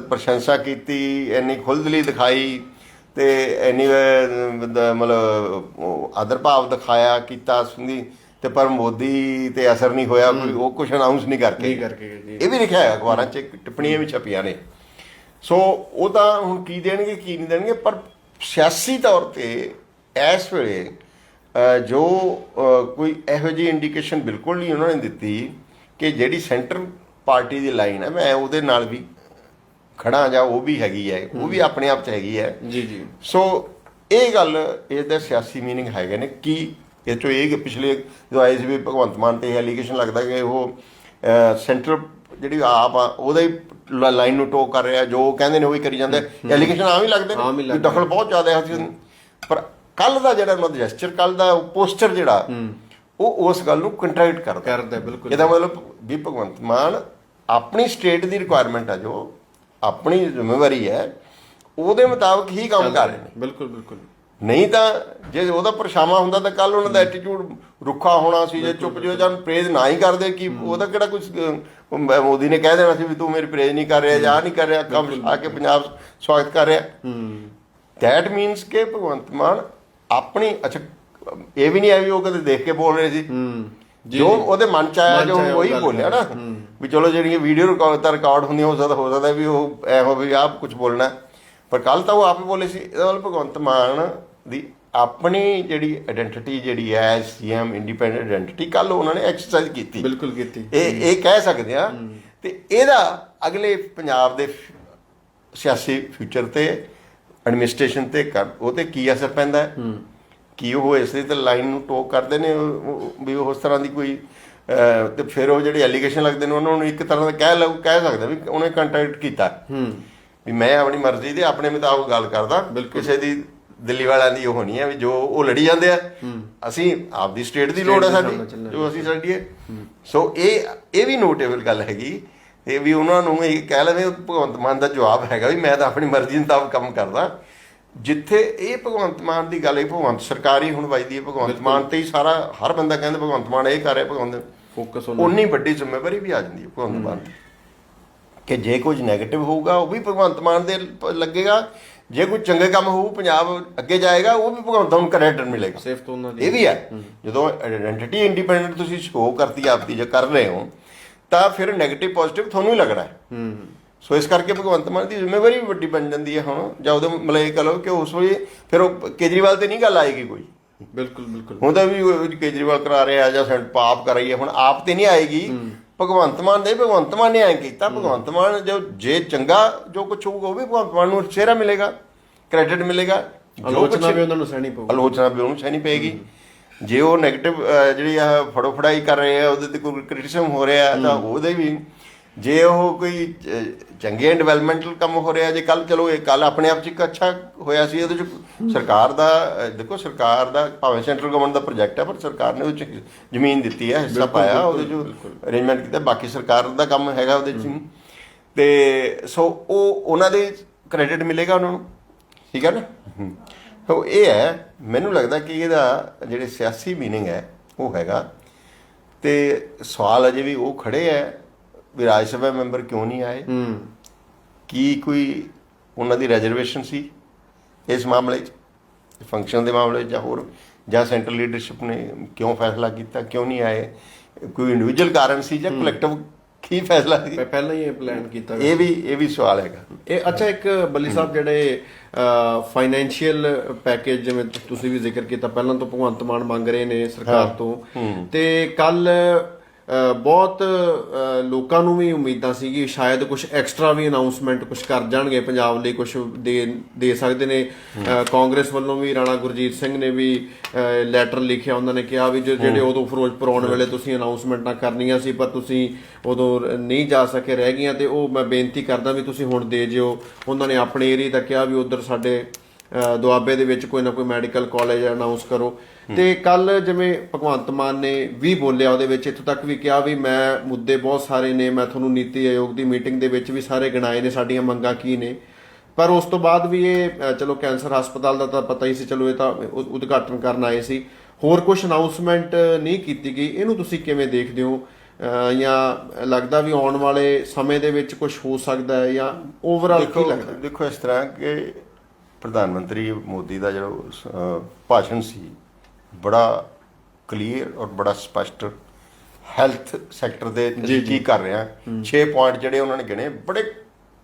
ਪ੍ਰਸ਼ੰਸਾ ਕੀਤੀ, ਇੰਨੀ ਖੁੱਲ੍ਹਦਿਲੀ ਦਿਖਾਈ ਤੇ ਇੰਨੀ ਮਤਲਬ ਆਦਰ ਭਾਵ ਦਿਖਾਇਆ ਕੀਤਾ ਸੁਣੀ, ਤੇ ਪਰ ਮੋਦੀ ਤੇ ਅਸਰ ਨਹੀਂ ਹੋਇਆ, ਕੋਈ ਉਹ ਕੁਛ ਅਨਾਊਂਸ ਨਹੀਂ ਕਰਕੇ। ਇਹ ਵੀ ਲਿਖਿਆ ਹੈ ਅਖਬਾਰਾਂ 'ਚ, ਟਿੱਪਣੀਆਂ ਵੀ ਛਪੀਆਂ ਨੇ। ਸੋ ਉਹ ਤਾਂ ਹੁਣ ਕੀ ਦੇਣਗੇ ਕੀ ਨਹੀਂ ਦੇਣਗੇ, ਪਰ ਸਿਆਸੀ ਤੌਰ ਤੇ ਇਸ ਵੇਲੇ ਜੋ ਕੋਈ ਇਹੋ ਜਿਹੀ ਇੰਡੀਕੇਸ਼ਨ ਬਿਲਕੁਲ ਨਹੀਂ ਉਹਨਾਂ ਨੇ ਦਿੱਤੀ ਕਿ ਜਿਹੜੀ ਸੈਂਟਰ ਪਾਰਟੀ ਦੀ ਲਾਈਨ ਹੈ ਮੈਂ ਉਹਦੇ ਨਾਲ ਵੀ ਖੜਾ ਜਾਂ ਉਹ ਵੀ ਹੈਗੀ ਹੈ, ਉਹ ਵੀ ਆਪਣੇ ਆਪ 'ਚ ਹੈਗੀ ਹੈ। ਜੀ ਜੀ। ਸੋ ਇਹ ਗੱਲ ਇਹਦਾ ਸਿਆਸੀ ਮੀਨਿੰਗ ਹੈਗੇ ਨੇ ਕਿ ਇਹ 'ਚੋਂ ਇਹ ਪਿਛਲੇ ਜਦੋਂ ਆਏ ਸੀ ਵੀ ਭਗਵੰਤ ਮਾਨ ਤੇ ਐਲੀਗੇਸ਼ਨ ਲੱਗਦਾ ਕਿ ਉਹ ਸੈਂਟਰ ਜਿਹੜੀ ਆਪ ਆ ਉਹਦਾ ਹੀ ਲਾਈਨ ਨੂੰ ਟੋਕ ਕਰ ਰਿਹਾ, ਜੋ ਕਹਿੰਦੇ ਨੇ ਉਹ ਹੀ ਕਰੀ ਜਾਂਦੇ। ਐਲੀਗੇਸ਼ਨ ਆਮ ਹੀ ਲੱਗਦੇ ਨੇ, ਦਖਲ ਬਹੁਤ ਜ਼ਿਆਦਾ ਹੈ। ਪਰ ਕੱਲ ਦਾ ਜਿਹੜਾ ਉਹਨਾਂ ਦਾ ਜੈਸਚਰ, ਕੱਲ ਦਾ ਪੋਸਟਰ ਜਿਹੜਾ ਉਹ ਉਸ ਗੱਲ ਨੂੰ ਕੰਟਰੈਕਟ ਕਰਦਾ ਬਿਲਕੁਲ। ਇਹਦਾ ਮਤਲਬ ਵੀ ਭਗਵੰਤ ਮਾਨ ਆਪਣੀ ਸਟੇਟ ਦੀ ਰਿਕੁਆਇਰਮੈਂਟ ਆ, ਜੋ ਆਪਣੀ ਜ਼ਿੰਮੇਵਾਰੀ ਹੈ, ਉਹਦੇ ਮੁਤਾਬਕ ਹੀ ਕੰਮ ਕਰ ਰਹੇ ਨੇ। ਬਿਲਕੁਲ ਬਿਲਕੁਲ। ਨਹੀਂ ਤਾਂ ਜੇ ਉਹਦਾ ਪਰਛਾਵਾਂ ਹੁੰਦਾ ਤਾਂ ਕੱਲ ਉਹਨਾਂ ਦਾ ਐਟੀਟਿਊਡ ਰੁੱਖਾ ਹੋਣਾ ਸੀ। ਜੇ ਚੁੱਪ ਜੋ ਜਾਂ ਪ੍ਰੇਜ਼ ਨਾ ਹੀ ਕਰਦੇ ਕਿ ਉਹਦਾ ਕਿਹੜਾ ਕੁਝ ਮੋਦੀ ਨੇ ਕਹਿ ਦੇਣਾ ਸੀ ਵੀ ਤੂੰ ਮੇਰੀ ਪ੍ਰੇਜ਼ ਨਹੀਂ ਕਰ ਰਿਹਾ ਜਾਂ ਨਹੀਂ ਕਰ ਰਿਹਾ, ਕੰਮ ਆ ਕੇ ਪੰਜਾਬ ਸਵਾਗਤ ਕਰ ਰਿਹਾ। ਦੈਟ ਮੀਨਸ ਕਿ ਭਗਵੰਤ ਮਾਨ ਆਪਣੀ ਅੱਛਾ ਇਹ ਵੀ ਨਹੀਂ ਹੈ ਵੀ ਉਹ ਕਦੇ ਦੇਖ ਕੇ ਬੋਲ ਰਹੇ ਸੀ, ਜੋ ਉਹਦੇ ਮਨ ਚ ਆਇਆ ਜੋ ਉਹੀ ਬੋਲਿਆ ਨਾ। ਵੀ ਚਲੋ ਜਿਹੜੀਆਂ ਵੀਡੀਓ ਰਿਕਾਰਡ ਹੁੰਦੀਆਂ ਹੋ ਸਕਦਾ ਵੀ ਉਹ ਇਹੋ ਵੀ ਆਪ ਕੁਝ ਬੋਲਣਾ, ਪਰ ਕੱਲ ਤਾਂ ਉਹ ਆਪ ਹੀ ਬੋਲੇ ਸੀ। ਇਹਦਾ ਮਤਲਬ ਭਗਵੰਤ ਮਾਨ ਦੀ ਆਪਣੀ ਜਿਹੜੀ ਆਇਡੈਂਟੀਟੀ ਜਿਹੜੀ ਹੈ ਸੀਐਮ ਇੰਡੀਪੈਂਡੈਂਟ ਆਇਡੈਂਟੀਟੀ ਕੱਲ ਉਹਨਾਂ ਨੇ ਐਕਸਰਸਾਈਜ਼ ਕੀਤੀ, ਬਿਲਕੁਲ ਕੀਤੀ। ਇਹ ਕਹਿ ਸਕਦੇ ਆ। ਤੇ ਇਹਦਾ ਅਗਲੇ ਪੰਜਾਬ ਦੇ ਸਿਆਸੀ ਫਿਊਚਰ ਤੇ ਐਡਮਿਨਿਸਟ੍ਰੇਸ਼ਨ ਤੇ ਉਹ ਤੇ ਕੀ ਅਸਰ ਪੈਂਦਾ ਹੈ ਕਿ ਉਹ ਇਸ ਦੀ ਤਾਂ ਲਾਈਨ ਨੂੰ ਟੋਕ ਕਰਦੇ ਨੇ ਵੀ ਉਸ ਤਰ੍ਹਾਂ ਦੀ ਕੋਈ ਤੇ ਫਿਰ ਉਹ ਜਿਹੜੇ ਐਲੀਗੇਸ਼ਨ ਲੱਗਦੇ ਨੇ ਉਹਨਾਂ ਨੂੰ ਇੱਕ ਤਰ੍ਹਾਂ ਦਾ ਕਹਿ ਸਕਦਾ ਵੀ ਉਹਨੇ ਕੰਟੈਕਟ ਕੀਤਾ ਵੀ ਮੈਂ ਆਪਣੀ ਮਰਜ਼ੀ ਦੇ ਆਪਣੇ ਮੁਤਾਬਕ ਗੱਲ ਕਰਦਾ, ਕਿਸੇ ਦੀ ਦਿੱਲੀ ਵਾਲਿਆਂ ਦੀ ਉਹ ਨਹੀਂ ਹੈ ਵੀ ਜੋ ਉਹ ਲੜੀ ਜਾਂਦੇ ਆ। ਅਸੀਂ ਆਪਦੀ ਸਟੇਟ ਦੀ ਲੋੜ ਹੈ ਸਾਡੀ, ਜੋ ਅਸੀਂ ਛੱਡੀਏ। ਸੋ ਇਹ ਵੀ ਨੋਟੇਬਲ ਗੱਲ ਹੈਗੀ। ਇਹ ਵੀ ਉਹਨਾਂ ਨੂੰ ਇਹ ਕਹਿ ਲੈਂਦੇ ਭਗਵੰਤ ਮਾਨ ਦਾ ਜਵਾਬ ਹੈਗਾ ਵੀ ਮੈਂ ਤਾਂ ਆਪਣੀ ਮਰਜ਼ੀ ਮੁਤਾਬਕ ਕੰਮ ਕਰਦਾ। ਜਿੱਥੇ ਇਹ ਭਗਵੰਤ ਮਾਨ ਦੀ ਗੱਲ ਹੈ, ਭਗਵੰਤ ਸਰਕਾਰ ਹੀ ਹੁਣ ਵੱਜਦੀ ਹੈ, ਭਗਵੰਤ ਮਾਨ ਤੇ ਹੀ ਸਾਰਾ ਹਰ ਬੰਦਾ ਕਹਿੰਦਾ ਭਗਵੰਤ ਮਾਨ ਇਹ ਕਰ ਰਿਹਾ, ਭਗਵੰਤ ਫੋਕਸ ਉਨੀ ਵੱਡੀ ਜ਼ਿੰਮੇਵਾਰੀ ਵੀ ਆ ਜਾਂਦੀ ਹੈ ਭਗਵੰਤ ਮਾਨ ਦੀ ਕਿ ਜੇ ਕੁਝ ਨੈਗੇਟਿਵ ਹੋਊਗਾ ਉਹ ਵੀ ਭਗਵੰਤ ਮਾਨ ਦੇ ਲੱਗੇਗਾ, ਜੇ ਕੋਈ ਚੰਗੇ ਕੰਮ ਹੋਊ ਪੰਜਾਬ ਅੱਗੇ ਜਾਏਗਾ ਉਹ ਵੀ ਭਗਵੰਤ ਨੂੰ ਕ੍ਰੈਡਿਟ ਮਿਲੇਗਾ। ਸਿਰਫ ਤੋਂ ਉਹਨਾਂ ਦੀ ਇਹ ਵੀ ਹੈ ਜਦੋਂ ਆਇਡੈਂਟੀਟੀ ਇੰਡੀਪੈਂਡੈਂਟ ਤੁਸੀਂ ਸ਼ੋ ਕਰਤੀ ਆਪਦੀ ਜੇ ਕਰ ਰਹੇ ਹੋ ਤਾਂ ਫਿਰ ਨੈਗੇਟਿਵ ਪੋਜ਼ਿਟਿਵ ਤੁਹਾਨੂੰ ਹੀ ਲੱਗਣਾ ਹੈ। ਸੋ ਇਸ ਕਰਕੇ ਭਗਵੰਤ ਮਾਨ ਦੀ ਜ਼ਿੰਮੇਵਾਰੀ ਵੀ ਵੱਡੀ ਬਣ ਜਾਂਦੀ ਹੈ ਹੁਣ, ਜਾਂ ਉਹਦੇ ਮਤਲਬ ਇਹ ਕਹ ਲਓ ਕਿ ਉਸ ਵੇਲੇ ਫਿਰ ਉਹ ਕੇਜਰੀਵਾਲ ਤੇ ਨਹੀਂ ਗੱਲ ਆਏਗੀ ਕੋਈ। ਬਿਲਕੁਲ ਬਿਲਕੁਲ। ਹੁਣ ਤਾਂ ਵੀ ਕੇਜਰੀਵਾਲ ਕਰਾ ਰਿਹਾ ਜਾਂ ਆਪ ਕਰਾਈਏ, ਹੁਣ ਆਪ ਤੇ ਨਹੀਂ ਆਏਗੀ। ਭਗਵੰਤ ਮਾਨ ਦੇ ਭਗਵੰਤ ਮਾਨ ਨੇ ਐਂ ਕੀਤਾ। ਭਗਵੰਤ ਮਾਨ ਜੇ ਚੰਗਾ ਜੋ ਕੁਛ ਹੋਊਗਾ ਉਹ ਵੀ ਭਗਵੰਤ ਮਾਨ ਨੂੰ ਸਿਹਰਾ ਮਿਲੇਗਾ, ਕ੍ਰੈਡਿਟ ਮਿਲੇਗਾ। ਆਲੋਚਨਾ ਵੀ ਉਹਨਾਂ ਨੂੰ ਸਹਿਣੀ ਪਊਗੀ, ਆਲੋਚਨਾ ਵੀ ਉਹਨੂੰ ਸਹਿਣੀ ਪਏਗੀ। ਜੇ ਉਹ ਨੈਗੇਟਿਵ ਜਿਹੜੀ ਆ ਫੜੋ ਫੜਾਈ ਕਰ ਰਹੇ ਆ, ਉਹਦੇ ਤੇ ਕੋਈ ਕ੍ਰਿਟਿਸਿਜ਼ਮ ਹੋ ਰਿਹਾ ਤਾਂ ਉਹਦੇ ਵੀ, ਜੇ ਉਹ ਕੋਈ ਚੰਗੇ ਡਿਵੈਲਪਮੈਂਟਲ ਕੰਮ ਹੋ ਰਿਹਾ, ਜੇ ਕੱਲ ਚਲੋ ਇਹ ਕੱਲ ਆਪਣੇ ਆਪ 'ਚ ਇੱਕ ਅੱਛਾ ਹੋਇਆ ਸੀ। ਉਹਦੇ 'ਚ ਸਰਕਾਰ ਦਾ ਦੇਖੋ, ਸਰਕਾਰ ਦਾ ਭਾਵੇਂ ਸੈਂਟਰਲ ਗਵਰਨਮੈਂਟ ਦਾ ਪ੍ਰੋਜੈਕਟ ਹੈ ਪਰ ਸਰਕਾਰ ਨੇ ਉਹਦੇ 'ਚ ਜ਼ਮੀਨ ਦਿੱਤੀ ਹੈ, ਹਿੱਸਾ ਪਾਇਆ, ਉਹਦੇ 'ਚ ਅਰੇਂਜਮੈਂਟ ਕੀਤਾ, ਬਾਕੀ ਸਰਕਾਰ ਦਾ ਕੰਮ ਹੈਗਾ ਉਹਦੇ 'ਚ। ਤੇ ਸੋ ਉਹਨਾਂ ਦੇ ਕ੍ਰੈਡਿਟ ਮਿਲੇਗਾ ਉਹਨਾਂ ਨੂੰ, ਠੀਕ ਹੈ ਨਾ। ਸੋ ਇਹ ਹੈ, ਮੈਨੂੰ ਲੱਗਦਾ ਕਿ ਇਹਦਾ ਜਿਹੜੇ ਸਿਆਸੀ ਮੀਨਿੰਗ ਹੈ ਉਹ ਹੈਗਾ। ਤੇ ਸਵਾਲ ਅਜੇ ਵੀ ਉਹ ਖੜੇ ਹੈ ਵੀ ਰਾਜ ਸਭਾ ਮੈਂਬਰ ਕਿਉਂ ਨਹੀਂ ਆਏ, ਕੀ ਕੋਈ ਉਹਨਾਂ ਦੀ ਰੈਜ਼ਰਵੇਸ਼ਨ ਸੀ ਇਸ ਮਾਮਲੇ 'ਚ, ਫੰਕਸ਼ਨ ਦੇ ਮਾਮਲੇ 'ਚ, ਜਾਂ ਹੋਰ, ਜਾਂ ਸੈਂਟਰਲ ਲੀਡਰਸ਼ਿਪ ਨੇ ਕਿਉਂ ਫੈਸਲਾ ਕੀਤਾ, ਕਿਉਂ ਨਹੀਂ ਆਏ, ਕੋਈ ਇੰਡੀਵਿਜੂਅਲ ਕਾਰਨ ਸੀ ਜਾਂ ਕਲੈਕਟਿਵ ਕੀ ਫੈਸਲਾ ਸੀ, ਪਹਿਲਾਂ ਹੀ ਇਹ ਪਲਾਨ ਕੀਤਾ। ਇਹ ਵੀ ਸਵਾਲ ਹੈਗਾ। ਇਹ ਅੱਛਾ, ਇੱਕ ਬੱਲੀ ਸਾਹਿਬ ਜਿਹੜੇ ਫਾਈਨੈਂਸ਼ੀਅਲ ਪੈਕੇਜ ਜਿਵੇਂ ਤੁਸੀਂ ਵੀ ਜ਼ਿਕਰ ਕੀਤਾ, ਪਹਿਲਾਂ ਤੋਂ ਭਗਵੰਤ ਮਾਨ ਮੰਗ ਰਹੇ ਨੇ ਸਰਕਾਰ ਤੋਂ, ਤੇ ਕੱਲ ਬਹੁਤ ਲੋਕਾਂ ਨੂੰ ਵੀ ਉਮੀਦਾਂ ਸੀ ਕਿ ਸ਼ਾਇਦ ਕੁਝ ਐਕਸਟਰਾ ਵੀ ਅਨਾਉਂਸਮੈਂਟ ਕੁਝ ਕਰ ਜਾਣਗੇ ਪੰਜਾਬ ਲਈ, ਕੁਝ ਦੇ ਸਕਦੇ ਨੇ। ਕਾਂਗਰਸ ਵੱਲੋਂ ਵੀ ਰਾਣਾ ਗੁਰਜੀਤ ਸਿੰਘ ਨੇ ਵੀ ਲੈਟਰ ਲਿਖਿਆ, ਉਹਨਾਂ ਨੇ ਕਿਹਾ ਵੀ ਜਿਹੜੇ ਉਦੋਂ ਫਿਰੋਜ਼ਪੁਰ ਆਉਣ ਵੇਲੇ ਤੁਸੀਂ ਅਨਾਉਂਸਮੈਂਟਾਂ ਕਰਨੀਆਂ ਸੀ ਪਰ ਤੁਸੀਂ ਉਦੋਂ ਨਹੀਂ ਜਾ ਸਕੇ, ਰਹਿ ਗਈਆਂ, ਤੇ ਉਹ ਮੈਂ ਬੇਨਤੀ ਕਰਦਾ ਵੀ ਤੁਸੀਂ ਹੁਣ ਦੇ ਜਿਓ। ਉਹਨਾਂ ਨੇ ਆਪਣੇ ਏਰੀਆ ਦਾ ਕਿਹਾ ਵੀ ਉਧਰ ਸਾਡੇ ਦੁਆਬੇ ਦੇ ਵਿੱਚ ਕੋਈ ਨਾ ਕੋਈ ਮੈਡੀਕਲ ਕਾਲਜ ਅਨਾਉਂਸ ਕਰੋ। ਤੇ ਕੱਲ ਜਿਵੇਂ ਭਗਵੰਤ ਮਾਨ ਨੇ ਵੀ ਬੋਲਿਆ, ਉਹਦੇ ਵਿੱਚ ਇੱਥੋਂ ਤੱਕ ਵੀ ਕਿਹਾ ਵੀ ਮੈਂ ਮੁੱਦੇ ਬਹੁਤ ਸਾਰੇ ਨੇ, ਮੈਂ ਤੁਹਾਨੂੰ ਨੀਤੀ ਆਯੋਗ ਦੀ ਮੀਟਿੰਗ ਦੇ ਵਿੱਚ ਵੀ ਸਾਰੇ ਗਿਣਾਏ ਨੇ ਸਾਡੀਆਂ ਮੰਗਾਂ ਕੀ ਨੇ। ਪਰ ਉਸ ਤੋਂ ਬਾਅਦ ਵੀ ਇਹ ਚਲੋ ਕੈਂਸਰ ਹਸਪਤਾਲ ਦਾ ਤਾਂ ਪਤਾ ਹੀ ਸੀ, ਚਲੋ ਇਹ ਤਾਂ ਉਦਘਾਟਨ ਕਰਨ ਆਏ ਸੀ, ਹੋਰ ਕੁਝ ਅਨਾਉਂਸਮੈਂਟ ਨਹੀਂ ਕੀਤੀ ਗਈ। ਇਹਨੂੰ ਤੁਸੀਂ ਕਿਵੇਂ ਦੇਖਦੇ ਹੋ, ਜਾਂ ਲੱਗਦਾ ਵੀ ਆਉਣ ਵਾਲੇ ਸਮੇਂ ਦੇ ਵਿੱਚ ਕੁਝ ਹੋ ਸਕਦਾ ਹੈ, ਜਾਂ ਓਵਰਆਲ ਕੀ ਲੱਗਦਾ? ਦੇਖੋ ਇਸ ਤਰ੍ਹਾਂ ਕਿ ਪ੍ਰਧਾਨ ਮੰਤਰੀ ਮੋਦੀ ਦਾ ਜਿਹੜਾ ਭਾਸ਼ਣ ਸੀ ਬੜਾ ਕਲੀਅਰ ਔਰ ਬੜਾ ਸਪਸ਼ਟ, ਹੈਲਥ ਸੈਕਟਰ ਦੇ ਕੀ ਕਰ ਰਿਹਾ, 6 ਪੁਆਇੰਟ ਜਿਹੜੇ ਉਹਨਾਂ ਨੇ ਗਿਣੇ ਬੜੇ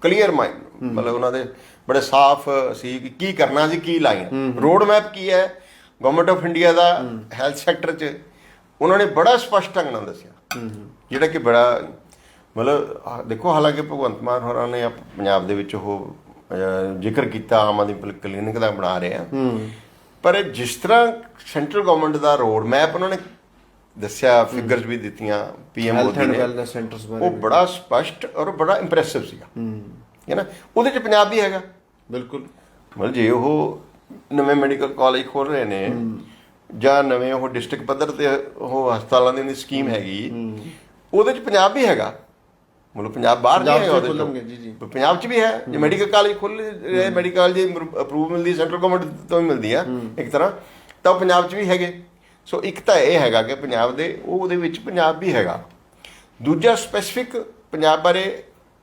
ਕਲੀਅਰ ਮਾਈਂਡ, ਮਤਲਬ ਉਹਨਾਂ ਦੇ ਬੜੇ ਸਾਫ਼ ਸੀ ਕਿ ਕੀ ਕਰਨਾ ਸੀ, ਕੀ ਲਾਈਨ, ਰੋਡ ਮੈਪ ਕੀ ਹੈ, government of India the health sector 'ਚ ਉਹਨਾਂ ਨੇ ਬੜਾ ਸਪਸ਼ਟ ਢੰਗ ਨਾਲ ਦੱਸਿਆ, ਜਿਹੜਾ ਕਿ ਬੜਾ ਮਤਲਬ ਦੇਖੋ, ਹਾਲਾਂਕਿ ਭਗਵੰਤ ਮਾਨ ਹੋਰਾਂ ਨੇ ਪੰਜਾਬ ਦੇ ਵਿੱਚ ਉਹ ਜ਼ਿਕਰ ਕੀਤਾ ਆਮ ਆਦਮੀ ਕਲੀਨਿਕ ਦਾ ਬਣਾ ਰਹੇ ਆ, ਪਰ ਜਿਸ ਤਰ੍ਹਾਂ ਸੈਂਟਰਲ ਗਵਰਨਮੈਂਟ ਦਾ ਰੋਡ ਮੈਪ ਉਹਨਾਂ ਨੇ ਦੱਸਿਆ, ਫਿਗਰਸ ਵੀ ਦਿੱਤੀਆਂ PM ਮੋਦੀ ਨੇ, ਉਹ ਬੜਾ ਸਪਸ਼ਟ ਔਰ ਬੜਾ ਇੰਪ੍ਰੈਸਿਵ ਸੀਗਾ, ਹੈ ਨਾ। ਉਹਦੇ 'ਚ ਪੰਜਾਬ ਵੀ ਹੈਗਾ ਬਿਲਕੁਲ। ਮਤਲਬ ਜੇ ਉਹ ਨਵੇਂ ਮੈਡੀਕਲ ਕਾਲਜ ਖੋਲ ਰਹੇ ਨੇ ਜਾਂ ਨਵੇਂ ਉਹ ਡਿਸਟ੍ਰਿਕਟ ਪੱਧਰ ਤੇ ਉਹ ਹਸਪਤਾਲਾਂ ਦੀ ਸਕੀਮ ਹੈਗੀ, ਉਹਦੇ 'ਚ ਪੰਜਾਬ ਵੀ ਹੈਗਾ। ਮਤਲਬ ਪੰਜਾਬ ਬਾਹਰ ਨਹੀਂ ਹੈਗਾ ਉਹਦੇ 'ਚ, ਪੰਜਾਬ 'ਚ ਵੀ ਹੈ। ਜੇ ਮੈਡੀਕਲ ਕਾਲਜ ਖੁੱਲ ਰਹੇ, ਮੈਡੀਕਲ ਕਾਲਜ ਅਪਰੂਵ ਮਿਲਦੀ ਸੈਂਟਰਲ ਗਵਰਨਮੈਂਟ ਤੋਂ ਵੀ ਮਿਲਦੀ ਆ ਇੱਕ ਤਰ੍ਹਾਂ, ਤਾਂ ਉਹ ਪੰਜਾਬ 'ਚ ਵੀ ਹੈਗੇ। ਸੋ ਇੱਕ ਤਾਂ ਇਹ ਹੈਗਾ ਕਿ ਪੰਜਾਬ ਦੇ ਉਹਦੇ ਵਿੱਚ ਪੰਜਾਬ ਵੀ ਹੈਗਾ। ਦੂਜਾ ਸਪੈਸੀਫਿਕ ਪੰਜਾਬ ਬਾਰੇ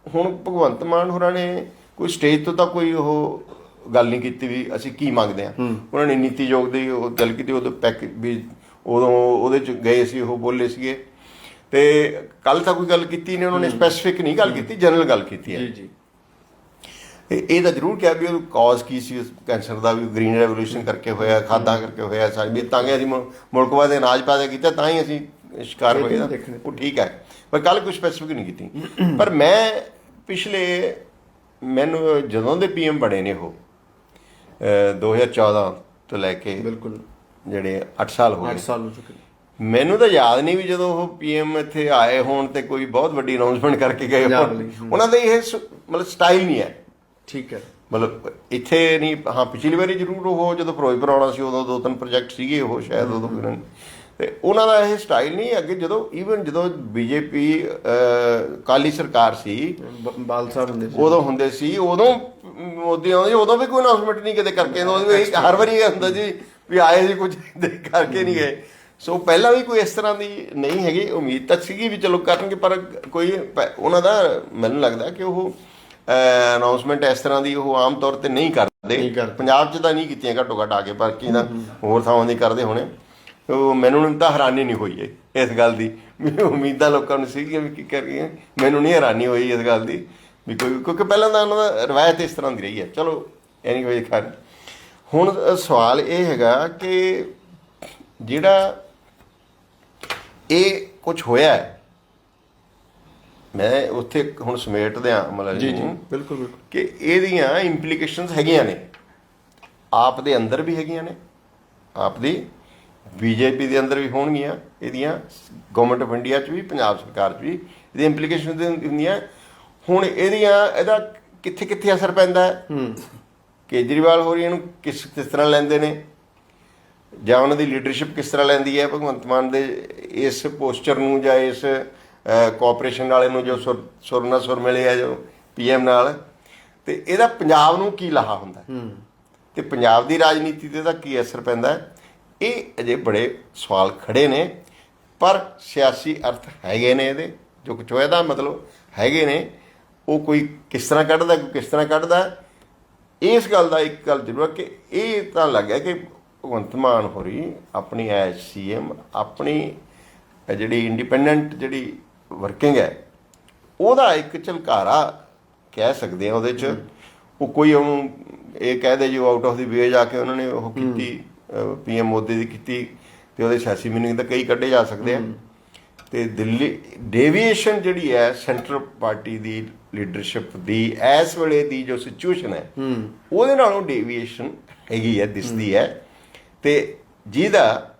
ਹੁਣ ਭਗਵੰਤ ਮਾਨ ਹੋਰਾਂ ਨੇ ਕੋਈ ਸਟੇਜ ਤੋਂ ਤਾਂ ਕੋਈ ਉਹ ਗੱਲ ਨਹੀਂ ਕੀਤੀ ਵੀ ਅਸੀਂ ਕੀ ਮੰਗਦੇ ਹਾਂ। ਉਹਨਾਂ ਨੇ ਨੀਤੀ ਆਯੋਗ ਦੀ ਉਹ ਗੱਲ ਕੀਤੀ, ਉਦੋਂ ਪੈਕੇਜ ਵੀ ਉਦੋਂ ਉਹਦੇ 'ਚ ਗਏ ਸੀ, ਉਹ ਬੋਲੇ ਸੀਗੇ। ਤੇ ਕੱਲ ਤਾਂ ਕੋਈ ਗੱਲ ਕੀਤੀ ਨਹੀਂ ਉਹਨਾਂ ਨੇ, ਸਪੈਸੀਫਿਕ ਨਹੀਂ ਗੱਲ ਕੀਤੀ, ਜਨਰਲ ਗੱਲ ਕੀਤੀ ਹੈ। ਜੀ ਇਹ ਤਾਂ ਜ਼ਰੂਰ ਕਿਹਾ ਵੀ ਉਹ ਕਾਜ਼ ਕੀ ਸੀ ਕੈਂਸਰ ਦਾ, ਵੀ ਗ੍ਰੀਨ ਰੈਵੋਲੂਸ਼ਨ ਕਰਕੇ ਹੋਇਆ, ਖਾਦਾਂ ਕਰਕੇ ਹੋਇਆ, ਸਾਡੀ ਤਾਂ ਕਿ ਅਸੀਂ ਮੁਲਕ ਦੇ ਅਨਾਜ ਪੈਦਾ ਕੀਤਾ ਤਾਂ ਹੀ ਅਸੀਂ ਸ਼ਿਕਾਰ ਹੋਏ ਨਾ, ਉਹ ਠੀਕ ਹੈ। ਪਰ ਕੱਲ ਕੋਈ ਸਪੈਸੀਫਿਕ ਨਹੀਂ ਕੀਤੀ। ਪਰ ਮੈਂ ਪਿਛਲੇ ਮੈਨੂੰ ਜਦੋਂ ਦੇ PM ਬਣੇ ਨੇ ਉਹ 2014 ਤੋਂ ਲੈ ਕੇ ਬਿਲਕੁਲ ਜਿਹੜੇ 8 ਸਾਲ ਹੋ ਗਏ, 8 ਸਾਲ ਹੋ ਚੁੱਕੇ। ਮੈਨੂੰ ਤਾਂ ਯਾਦ ਨਹੀਂ ਵੀ ਜਦੋਂ ਉਹ PM ਇੱਥੇ ਆਏ ਹੋਣ ਤੇ ਕੋਈ ਬਹੁਤ ਵੱਡੀ ਅਨਾਉਂਸਮੈਂਟ ਕਰਕੇ ਗਏ ਹੋਣ। ਉਹਨਾਂ ਦਾ ਇਹ ਮਤਲਬ ਸਟਾਈਲ ਨਹੀਂ ਹੈ। ਠੀਕ ਹੈ। ਮਤਲਬ ਇੱਥੇ ਨਹੀਂ, ਹਾਂ ਪਿਛਲੀ ਵਾਰੀ ਜ਼ਰੂਰ ਉਹ ਜਦੋਂ ਫਿਰੋਜ਼ਪੁਰ ਆਉਣਾ ਸੀ ਉਦੋਂ 2-3 ਪ੍ਰੋਜੈਕਟ ਸੀਗੇ ਉਹ ਸ਼ਾਇਦ ਉਦੋਂ ਕੋਈ, ਤੇ ਉਹਨਾਂ ਦਾ ਇਹ ਸਟਾਈਲ ਨਹੀਂ ਅੱਗੇ। ਜਦੋਂ ਈਵਨ ਜਦੋਂ BJP ਕਾਲੀ ਸਰਕਾਰ ਸੀ, ਬਾਲ ਸਾਹਿਬ ਹੁੰਦੇ ਸੀ, ਉਦੋਂ ਹੁੰਦੇ ਸੀ, ਉਦੋਂ ਮੋਦੀ ਆਉਂਦੇ ਉਦੋਂ ਵੀ ਕੋਈ ਅਨਾਉਂਸਮੈਂਟ ਨਹੀਂ ਕਿਤੇ ਕਰਕੇ, ਹਰ ਵਾਰੀ ਇਹ ਹੁੰਦਾ ਜੀ ਵੀ ਆਏ ਸੀ ਕੁਝ ਕਰਕੇ ਨਹੀਂ ਗਏ। ਸੋ ਪਹਿਲਾਂ ਵੀ ਕੋਈ ਇਸ ਤਰ੍ਹਾਂ ਦੀ ਨਹੀਂ ਹੈਗੀ, ਉਮੀਦ ਤਾਂ ਸੀਗੀ ਵੀ ਚਲੋ ਕਰਨਗੇ, ਪਰ ਕੋਈ ਉਹਨਾਂ ਦਾ ਮੈਨੂੰ ਲੱਗਦਾ ਕਿ ਉਹ ਅਨਾਉਂਸਮੈਂਟ ਇਸ ਤਰ੍ਹਾਂ ਦੀ ਉਹ ਆਮ ਤੌਰ ਤੇ ਨਹੀਂ ਕਰਦੇ। ਪੰਜਾਬ 'ਚ ਤਾਂ ਨਹੀਂ ਕੀਤੀਆਂ ਘੱਟੋ ਘੱਟ ਆ ਕੇ, ਪਰ ਕੀ ਨਾ ਹੋਰ ਥਾਵਾਂ ਦੀ ਕਰਦੇ ਹੋਣੇ। ਉਹ ਮੈਨੂੰ ਤਾਂ ਹੈਰਾਨੀ ਨਹੀਂ ਹੋਈ ਇਸ ਗੱਲ ਦੀ, ਵੀ ਉਮੀਦਾਂ ਲੋਕਾਂ ਨੂੰ ਸੀਗੀਆਂ ਵੀ ਕੀ ਕਰੀਏ, ਮੈਨੂੰ ਨਹੀਂ ਹੈਰਾਨੀ ਹੋਈ ਇਸ ਗੱਲ ਦੀ ਵੀ ਕੋਈ, ਕਿਉਂਕਿ ਪਹਿਲਾਂ ਤਾਂ ਉਹਨਾਂ ਦਾ ਰਵਾਇਤ ਇਸ ਤਰ੍ਹਾਂ ਦੀ ਰਹੀ ਹੈ। ਚਲੋ ਐਨੀਵੇ ਖੈਰ, ਹੁਣ ਸਵਾਲ ਇਹ ਹੈਗਾ ਕਿ ਜਿਹੜਾ ਇਹ ਕੁਝ ਹੋਇਆ, ਮੈਂ ਉੱਥੇ ਹੁਣ ਸਮੇਟ ਦਿਆਂ ਮਤਲਬ ਜੀ ਬਿਲਕੁਲ ਬਿਲਕੁਲ, ਕਿ ਇਹਦੀਆਂ ਇੰਪਲੀਕੇਸ਼ਨਸ ਹੈਗੀਆਂ ਨੇ, ਆਪ ਦੇ ਅੰਦਰ ਵੀ ਹੈਗੀਆਂ ਨੇ, ਆਪ ਦੀ BJP ਦੇ ਅੰਦਰ ਵੀ ਹੋਣਗੀਆਂ ਇਹਦੀਆਂ, ਗਵਰਨਮੈਂਟ ਆਫ ਇੰਡੀਆ 'ਚ ਵੀ, ਪੰਜਾਬ ਸਰਕਾਰ 'ਚ ਵੀ ਇਹਦੀ ਇੰਪਲੀਕੇਸ਼ਨ ਹੁੰਦੀਆਂ। ਹੁਣ ਇਹਦਾ ਕਿੱਥੇ ਕਿੱਥੇ ਅਸਰ ਪੈਂਦਾ ਹੈ, ਕੇਜਰੀਵਾਲ ਹੋਰੀ ਇਹਨੂੰ ਕਿਸ ਤਰ੍ਹਾਂ ਲੈਂਦੇ ਨੇ, ਜਾਂ ਉਹਨਾਂ ਦੀ ਲੀਡਰਸ਼ਿਪ ਕਿਸ ਤਰ੍ਹਾਂ ਲੈਂਦੀ ਹੈ ਭਗਵੰਤ ਮਾਨ ਦੇ ਇਸ ਪੋਸਚਰ ਨੂੰ, ਜਾਂ ਇਸ ਕੋਆਪਰੇਸ਼ਨ ਵਾਲੇ ਨੂੰ ਜੋ ਸੁਰ ਨਾਲ ਸੁਰ ਮਿਲੇ ਆ ਜੋ PM ਨਾਲ, ਤੇ ਇਹਦਾ ਪੰਜਾਬ ਨੂੰ ਕੀ ਲਾਹਾ ਹੁੰਦਾ, ਤੇ ਪੰਜਾਬ ਦੀ ਰਾਜਨੀਤੀ ਤੇ ਇਹਦਾ ਕੀ ਅਸਰ ਪੈਂਦਾ, ਇਹ ਅਜੇ ਬੜੇ ਸਵਾਲ ਖੜੇ ਨੇ। ਪਰ ਸਿਆਸੀ ਅਰਥ ਹੈਗੇ ਨੇ ਇਹਦੇ, ਜੋ ਕੁਛ ਹੋਇਆ ਦਾ ਮਤਲਬ ਹੈਗੇ ਨੇ। ਉਹ ਕੋਈ ਕਿਸ ਤਰ੍ਹਾਂ ਕੱਢਦਾ, ਕੋਈ ਕਿਸ ਤਰ੍ਹਾਂ ਕੱਢਦਾ। ਇਸ ਗੱਲ ਦਾ ਇੱਕ ਗੱਲ ਜ਼ਰੂਰ ਕਿ ਇਹ ਤਾਂ ਲੱਗਿਆ ਕਿ ਭਗਵੰਤ ਮਾਨ ਹੋਰੀ ਆਪਣੀ ਐਜ਼ CM ਆਪਣੀ ਜਿਹੜੀ ਇੰਡੀਪੈਂਡੈਂਟ ਜਿਹੜੀ ਵਰਕਿੰਗ ਹੈ ਉਹਦਾ ਇੱਕ ਝਲਕਾਰਾ ਕਹਿ ਸਕਦੇ ਆ ਉਹਦੇ 'ਚ। ਉਹ ਕੋਈ ਉਹਨੂੰ ਇਹ ਕਹਿ ਦੇ ਜੋ ਆਊਟ ਆਫ ਦੀ ਵੇ ਜਾ ਕੇ ਉਹਨਾਂ ਨੇ ਉਹ ਕੀਤੀ, PM ਮੋਦੀ ਦੀ ਕੀਤੀ, ਤੇ ਉਹਦੇ ਸਿਆਸੀ ਮੀਨਿੰਗ ਤਾਂ ਕਈ ਕੱਢੇ ਜਾ ਸਕਦੇ ਆ। ਤੇ ਦਿੱਲੀ ਡੇਵੀਏਸ਼ਨ ਜਿਹੜੀ ਹੈ ਸੈਂਟਰਲ ਪਾਰਟੀ ਦੀ ਲੀਡਰਸ਼ਿਪ ਦੀ ਇਸ ਵੇਲੇ ਦੀ ਜੋ ਸਿਚੁਏਸ਼ਨ ਹੈ ਉਹਦੇ ਨਾਲੋਂ ਡੇਵੀਏਸ਼ਨ ਹੈਗੀ ਹੈ, ਦਿਸਦੀ ਹੈ। ਤੇ ਜਿਹਦਾ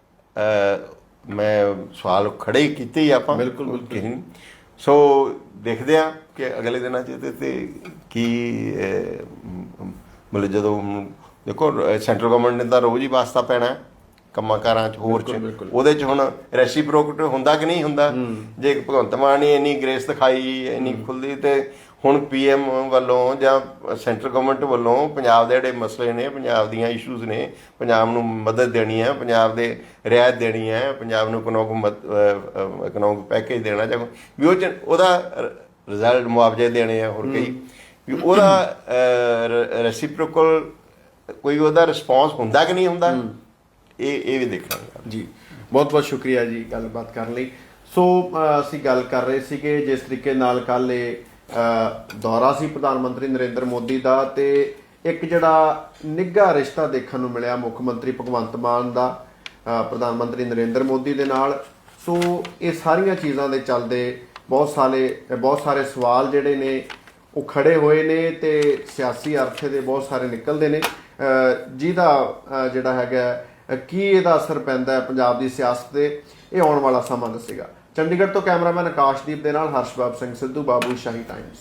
ਮੈਂ ਸਵਾਲ ਖੜੇ ਕੀਤੇ ਹੀ ਆਪਾਂ ਬਿਲਕੁਲ। ਸੋ ਦੇਖਦੇ ਆ ਕਿ ਅਗਲੇ ਦਿਨਾਂ 'ਚ ਇਹਦੇ ਤੇ ਕੀ ਮਤਲਬ ਜਦੋਂ ਦੇਖੋ ਸੈਂਟਰਲ ਗਵਰਨਮੈਂਟ ਨੇ ਤਾਂ ਰੋਜ਼ ਹੀ ਵਾਸਤਾ ਪੈਣਾ ਕੰਮਾਂ ਕਾਰਾਂ 'ਚ, ਹੋਰ 'ਚ ਉਹਦੇ 'ਚ ਹੁਣ ਰੈਸੀਪ੍ਰੋਕੇਟ ਹੁੰਦਾ ਕਿ ਨਹੀਂ ਹੁੰਦਾ। ਜੇ ਭਗਵੰਤ ਮਾਨ ਨੇ ਇੰਨੀ ਗ੍ਰੇਸ ਦਿਖਾਈ, ਇੰਨੀ ਖੁੱਲ੍ਹੀ, ਤੇ ਹੁਣ PM ਵੱਲੋਂ ਜਾਂ ਸੈਂਟਰਲ ਗਵਰਨਮੈਂਟ ਵੱਲੋਂ ਪੰਜਾਬ ਦੇ ਜਿਹੜੇ ਮਸਲੇ ਨੇ, ਪੰਜਾਬ ਦੀਆਂ ਇਸ਼ੂਜ਼ ਨੇ, ਪੰਜਾਬ ਨੂੰ ਮਦਦ ਦੇਣੀ ਹੈ, ਪੰਜਾਬ ਦੇ ਰਿਆਇਤ ਦੇਣੀ ਹੈ, ਪੰਜਾਬ ਨੂੰ ਇਕਨੋਮਿਕ ਪੈਕੇਜ ਦੇਣਾ, ਜਾਂ ਵੀ ਉਹ 'ਚ ਉਹਦਾ ਰਿਜ਼ਲਟ ਮੁਆਵਜ਼ੇ ਦੇਣੇ ਆ, ਹੋਰ ਕਈ ਵੀ ਉਹਦਾ ਰੈਸੀਪ੍ਰੋਕਲ ਕੋਈ ਉਹਦਾ ਰਿਸਪੌਂਸ ਹੁੰਦਾ ਕਿ ਨਹੀਂ ਹੁੰਦਾ, ਇਹ ਵੀ ਦੇਖਾਂਗੇ ਜੀ। ਬਹੁਤ ਬਹੁਤ ਸ਼ੁਕਰੀਆ ਜੀ ਗੱਲਬਾਤ ਕਰਨ ਲਈ। ਸੋ ਅਸੀਂ ਗੱਲ ਕਰ ਰਹੇ ਸੀ ਜਿਸ ਤਰੀਕੇ ਨਾਲ ਕੱਲ੍ਹ ਇਹ ਦੌਰਾ ਸੀ ਪ੍ਰਧਾਨ ਮੰਤਰੀ ਨਰਿੰਦਰ ਮੋਦੀ ਦਾ, ਤੇ ਇੱਕ ਜਿਹੜਾ ਨਿੱਘਾ ਰਿਸ਼ਤਾ ਦੇਖਣ ਨੂੰ ਮਿਲਿਆ ਮੁੱਖ ਮੰਤਰੀ ਭਗਵੰਤ ਮਾਨ ਦਾ ਪ੍ਰਧਾਨ ਮੰਤਰੀ ਨਰਿੰਦਰ ਮੋਦੀ ਦੇ ਨਾਲ। ਸੋ ਇਹ ਸਾਰੀਆਂ ਚੀਜ਼ਾਂ ਦੇ ਚੱਲਦੇ ਬਹੁਤ ਸਾਰੇ ਸਵਾਲ ਜਿਹੜੇ ਨੇ ਉਹ ਖੜੇ ਹੋਏ ਨੇ ਤੇ ਸਿਆਸੀ ਅਰਥੇ ਦੇ ਬਹੁਤ ਸਾਰੇ ਨਿਕਲਦੇ ਨੇ, ਜਿਹਦਾ ਜਿਹੜਾ ਹੈਗਾ ਕੀ ਇਹਦਾ ਅਸਰ ਪੈਂਦਾ ਹੈ ਪੰਜਾਬ ਦੀ ਸਿਆਸਤ ਤੇ, ਇਹ ਆਉਣ ਵਾਲਾ ਸਮਾਂ ਦੱਸੇਗਾ। ਚੰਡੀਗੜ੍ਹ ਤੋਂ ਕੈਮਰਾਮੈਨ ਆਕਾਸ਼ਦੀਪ ਦੇ ਨਾਲ ਹਰਸ਼ਬਾਬ ਸਿੰਘ ਸਿੱਧੂ, ਬਾਬੂ ਸ਼ਾਹੀ ਟਾਈਮਸ।